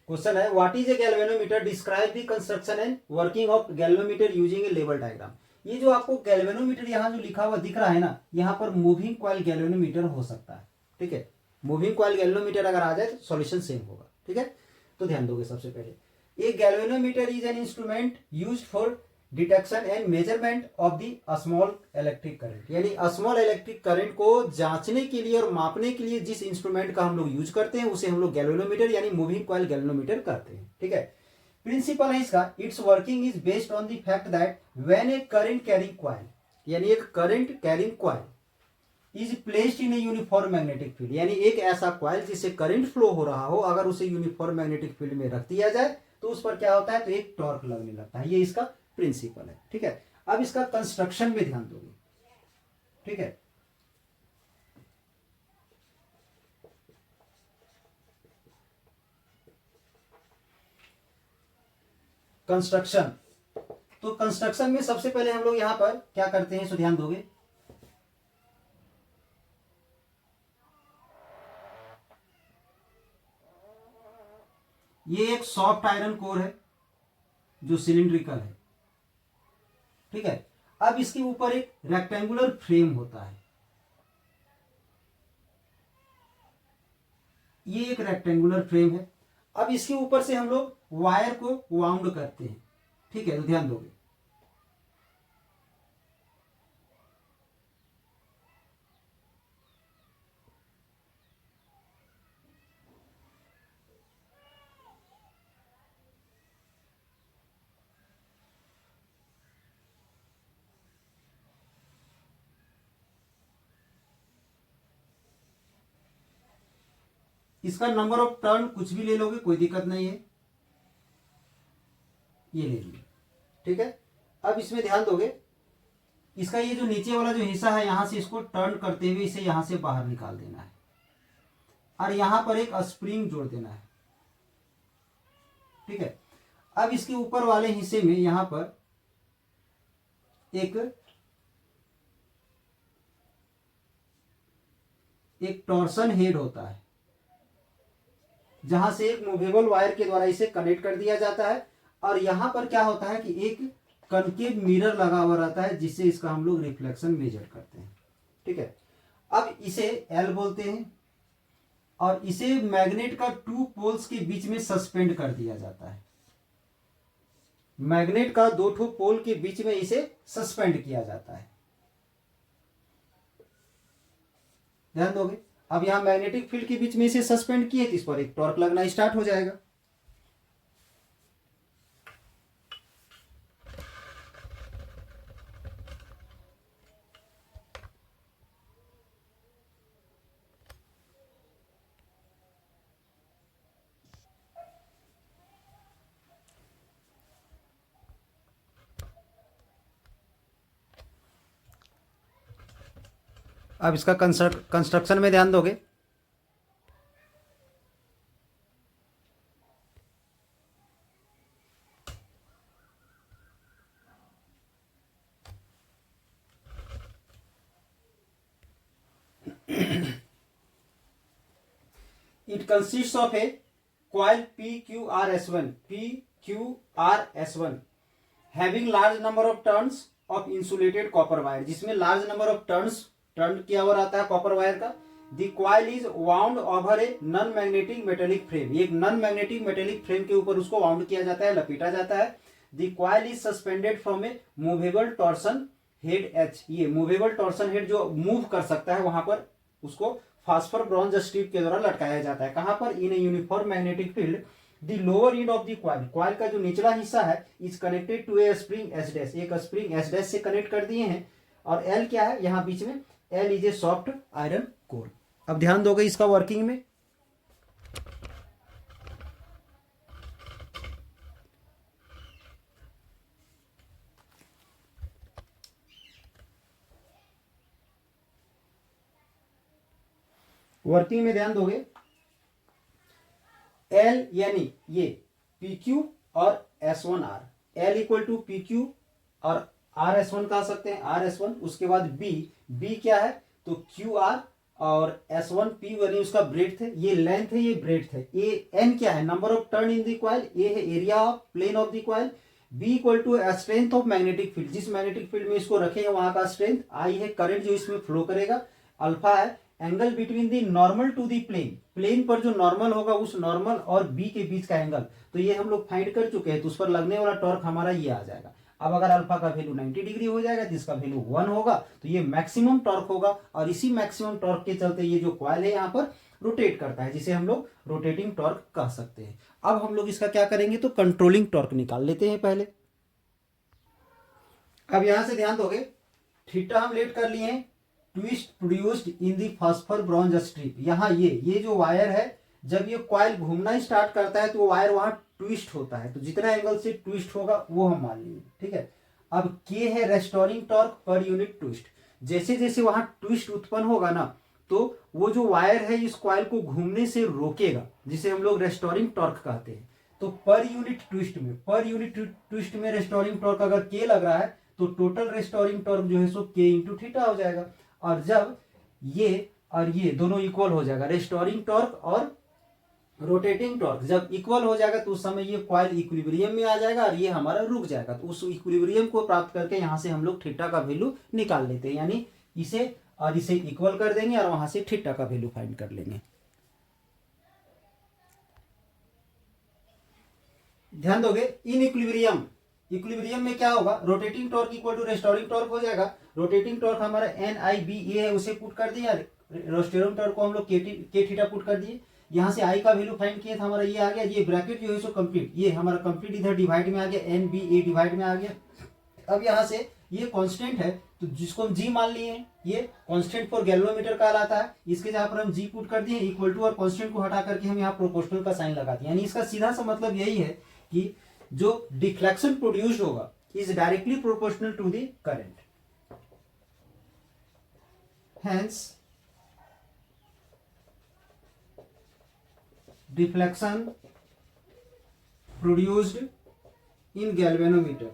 क्वेश्चन है what is a galvanometer, describe the construction and working of galvanometer using a level diagram. ये जो आपको गैल्वेनोमीटर यहाँ जो लिखा हुआ दिख रहा है ना, यहाँ पर मूविंग कॉइल गैल्वेनोमीटर हो सकता है। ठीक है, मूविंग कॉइल गैल्वेनोमीटर अगर आ जाए तो सॉल्यूशन सेम होगा। ठीक है, तो ध्यान दोगे सबसे पहले a galvanometer is an instrument used for detection and measurement of the small electric current, यानी स्मॉल इलेक्ट्रिक करंट को जांचने के लिए और मापने के लिए जिस इंस्ट्रूमेंट का हम लोग यूज करते हैं उसे हम लोग गैल्वेनोमीटर यानी मूविंग कॉइल गैल्वेनोमीटर कहते हैं। ठीक है, प्रिंसिपल है इसका, it's working is based on the fact that when A current carrying coil, यानी एक current carrying coil is placed in a uniform magnetic field, यानी एक ऐसा कॉइल जिससे करंट फ्लो हो रहा हो अगर उसे यूनिफॉर्म मैग्नेटिक फील्ड में रख दिया जाए तो उस पर क्या होता है, तो एक टॉर्क लगने लगता है। ये इसका प्रिंसिपल है। ठीक है, अब इसका कंस्ट्रक्शन में ध्यान दोगे। ठीक है, कंस्ट्रक्शन, तो कंस्ट्रक्शन में सबसे पहले हम लोग यहां पर क्या करते हैं, सो ध्यान दोगे ये एक सॉफ्ट आयरन कोर है जो सिलिंड्रिकल है। ठीक है, अब इसके ऊपर एक रेक्टेंगुलर फ्रेम होता है, ये एक रेक्टेंगुलर फ्रेम है। अब इसके ऊपर से हम लोग वायर को वाउंड करते हैं। ठीक है, तो ध्यान दोगे इसका नंबर ऑफ टर्न कुछ भी ले लोगे, कोई दिक्कत नहीं है, ये ले लिए, ठीक है। अब इसमें ध्यान दोगे, इसका ये जो नीचे वाला जो हिस्सा है यहां से इसको टर्न करते हुए इसे यहां से बाहर निकाल देना है और यहां पर एक स्प्रिंग जोड़ देना है, ठीक है। अब इसके ऊपर वाले हिस्से में यहां पर एक टॉर्सन हेड होता है, जहां से एक मूवेबल वायर के द्वारा इसे कनेक्ट कर दिया जाता है और यहां पर क्या होता है कि एक कनकेव मिरर लगा हुआ रहता है जिससे इसका हम लोग रिफ्लेक्शन मेजर करते हैं, ठीक है। अब इसे एल बोलते हैं और इसे मैग्नेट का 2 पोल्स के बीच में सस्पेंड कर दिया जाता है। मैग्नेट का 2 पोल के बीच में इसे सस्पेंड किया जाता है, ध्यान दोगे। अब यहां मैग्नेटिक फील्ड के बीच में इसे सस्पेंड किए तो इस पर एक टॉर्क लगना स्टार्ट हो जाएगा। अब इसका कंस्ट्रक्शन में ध्यान दोगे, it consists of a coil PQRS1 having large number of turns of insulated copper wire, जिसमें large number of टर्न किया हुआ रहता है कॉपर वायर का। The coil is wound over a non magnetic metallic frame, एक non magnetic metallic frame के ऊपर उसको वाउंड किया जाता है, लपेटा जाता है। The coil is suspended from A movable torsion head H, ये मूवेबल टॉर्सन हेड जो मूव कर सकता है वहां पर उसको फास्फर ब्रॉन्ज स्ट्रिप के द्वारा लटकाया जाता है। कहां पर? In a uniform magnetic field the lower end of the coil, coil का जो निचला हिस्सा है is connected to a spring S dash, एक स्प्रिंग एस डैश से कनेक्ट कर दिए हैं। और एल क्या है यहां बीच में? L is a soft iron core. अब ध्यान दोगे इसका वर्किंग में, वर्किंग में ध्यान दोगे, एल यानी ये पी क्यू और S one R, L equal to P Q और आर एस वन कह सकते हैं, आर एस वन। उसके बाद बी, बी क्या है? तो क्यू आर और एस वन पी यानी उसका ब्रेड्थ है, ये लेंथ है, ये ब्रेड्थ है। ए एन क्या है? Number of turn in the coil, A है area of plane of the coil. B equal to strength of magnetic field, जिस मैग्नेटिक फील्ड में इसको रखेंगे वहां का स्ट्रेंथ। आई है करंट जो इसमें फ्लो करेगा। अल्फा है angle between the normal to the plane, plane पर जो नॉर्मल होगा उस नॉर्मल और बी के बीच का एंगल, तो ये हम लोग फाइंड कर चुके हैं, तो उस पर लगने वाला टॉर्क हमारा ये आ जाएगा। अब अगर अल्फा का वैल्यू 90 डिग्री हो जाएगा तो इसका वैल्यू 1 होगा, तो ये मैक्सिमम टॉर्क होगा। और इसी मैक्सिमम टॉर्क के चलते ये जो कॉइल है यहाँ पर रोटेट करता है, जिसे हम लोग रोटेटिंग टॉर्क कह सकते हैं। अब हम लोग इसका क्या करेंगे, तो कंट्रोलिंग टॉर्क निकाल लेते हैं पहले। अब यहां से ध्यान दोगे, थीटा हम लेट कर लिए हैं, twist produced in the phosphor bronze strip. यहाँ ये जो वायर है, जब ये कॉइल घूमना स्टार्ट करता है तो वो वायर वहां ट्विस्ट होता है, तो जितना एंगल से ट्विस्ट होगा वो हम मान लेंगे, ठीक है। अब के है restoring torque per unit twist, जैसे जैसे वहां ट्विस्ट उत्पन्न होगा ना, तो वो जो वायर है इस कॉइल को घूमने से रोकेगा, जिसे हम लोग रेस्टोरिंग टॉर्क कहते हैं। तो पर यूनिट ट्विस्ट में रेस्टोरिंग टॉर्क अगर के लग रहा है तो टोटल रेस्टोरिंग टॉर्क जो है सो के इंटू थीटा हो जाएगा। और जब ये और ये दोनों इक्वल हो जाएगा, रेस्टोरिंग टॉर्क और रोटेटिंग टॉर्क जब इक्वल हो जाएगा तो उस समय ये कॉइल इक्विलिब्रियम में आ जाएगा और ये हमारा रुक जाएगा। तो उस इक्विलिब्रियम को प्राप्त करके यहां से हम लोग थीटा का वैल्यू निकाल लेते हैं, यानी इसे और इसे इक्वल कर देंगे और वहां से थीटा का वैल्यू फाइंड कर लेंगे। ध्यान दोगे, इन इक्विलिब्रियम में क्या होगा, rotating torque equal to restoring torque हो जाएगा। रोटेटिंग टॉर्क हमारा एन आई बी ए है, उसे पुट कर दिया, रेस्टोरिंग टॉर्क को हम लोग के थीटा पुट कर दिए। यहाँ से आई का वैल्यू फाइंड किया था, हमारा ये आ गया, ये ब्रैकेट जो है सो कंप्लीट, ये हमारा कंप्लीट इधर डिवाइड में आ गया, एन बी ए डिवाइड में आ गया। अब यहाँ से ये कांस्टेंट है तो जिसको हम जी मान लिए हैं, ये कांस्टेंट फॉर गैल्वेनोमीटर कहलाता है। इसके जहां पर हम जी पुट कर दिए इक्वल टू और कांस्टेंट को हटा करके हम यहाँ प्रोपोर्शनल का साइन लगाते हैं। यानी इसका सीधा सा मतलब यही है कि जो डिफ्लेक्शन प्रोड्यूस्ड होगा is directly proportional to the current. Hence, deflection produced in galvanometer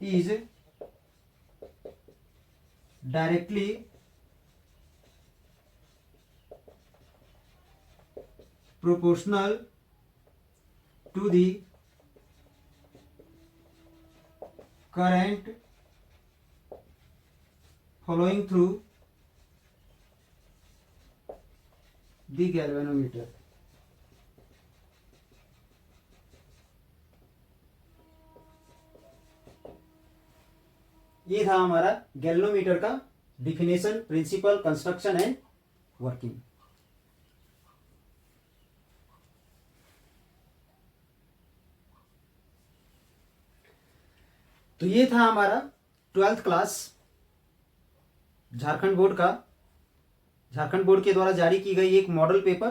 is directly proportional to the current flowing through the galvanometer। ये था हमारा गैल्वेनोमीटर का definition, principle, construction and working. तो ये था हमारा 12th क्लास झारखंड बोर्ड के द्वारा जारी की गई एक मॉडल पेपर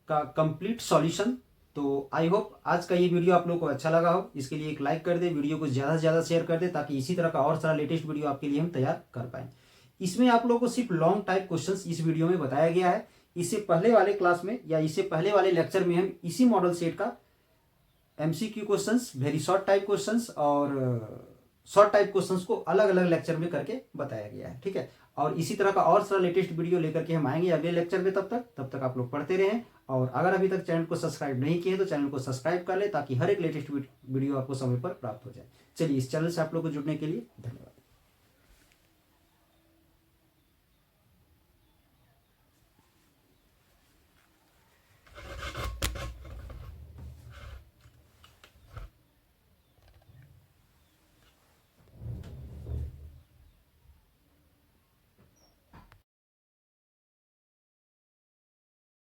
का कंप्लीट सॉल्यूशन। तो आई होप आज का ये वीडियो आप लोगों को अच्छा लगा हो। इसके लिए एक लाइक कर दे, वीडियो को ज़्यादा से ज़्यादा शेयर कर दे ताकि इसी तरह का और सारा लेटेस्ट वीडियो आपके लिए हम तैयार कर पाएँ। इसमें आप लोगों को सिर्फ लॉन्ग टाइप क्वेश्चंस इस वीडियो में बताया गया है। इससे पहले वाले क्लास में या इससे पहले वाले लेक्चर में हम इसी मॉडल सेट का MCQ questions, very short type questions और शॉर्ट टाइप क्वेश्चंस को अलग अलग लेक्चर में करके बताया गया है। ठीक है, और इसी तरह का और सारा लेटेस्ट वीडियो लेकर के हम आएंगे अगले लेक्चर में। तब तक आप लोग पढ़ते रहें और अगर अभी तक चैनल को सब्सक्राइब नहीं किए तो चैनल को सब्सक्राइब कर ले ताकि हर एक लेटेस्ट वीडियो आपको समय पर प्राप्त हो जाए। चलिए, इस चैनल से आप लोग को जुड़ने के लिए धन्यवाद।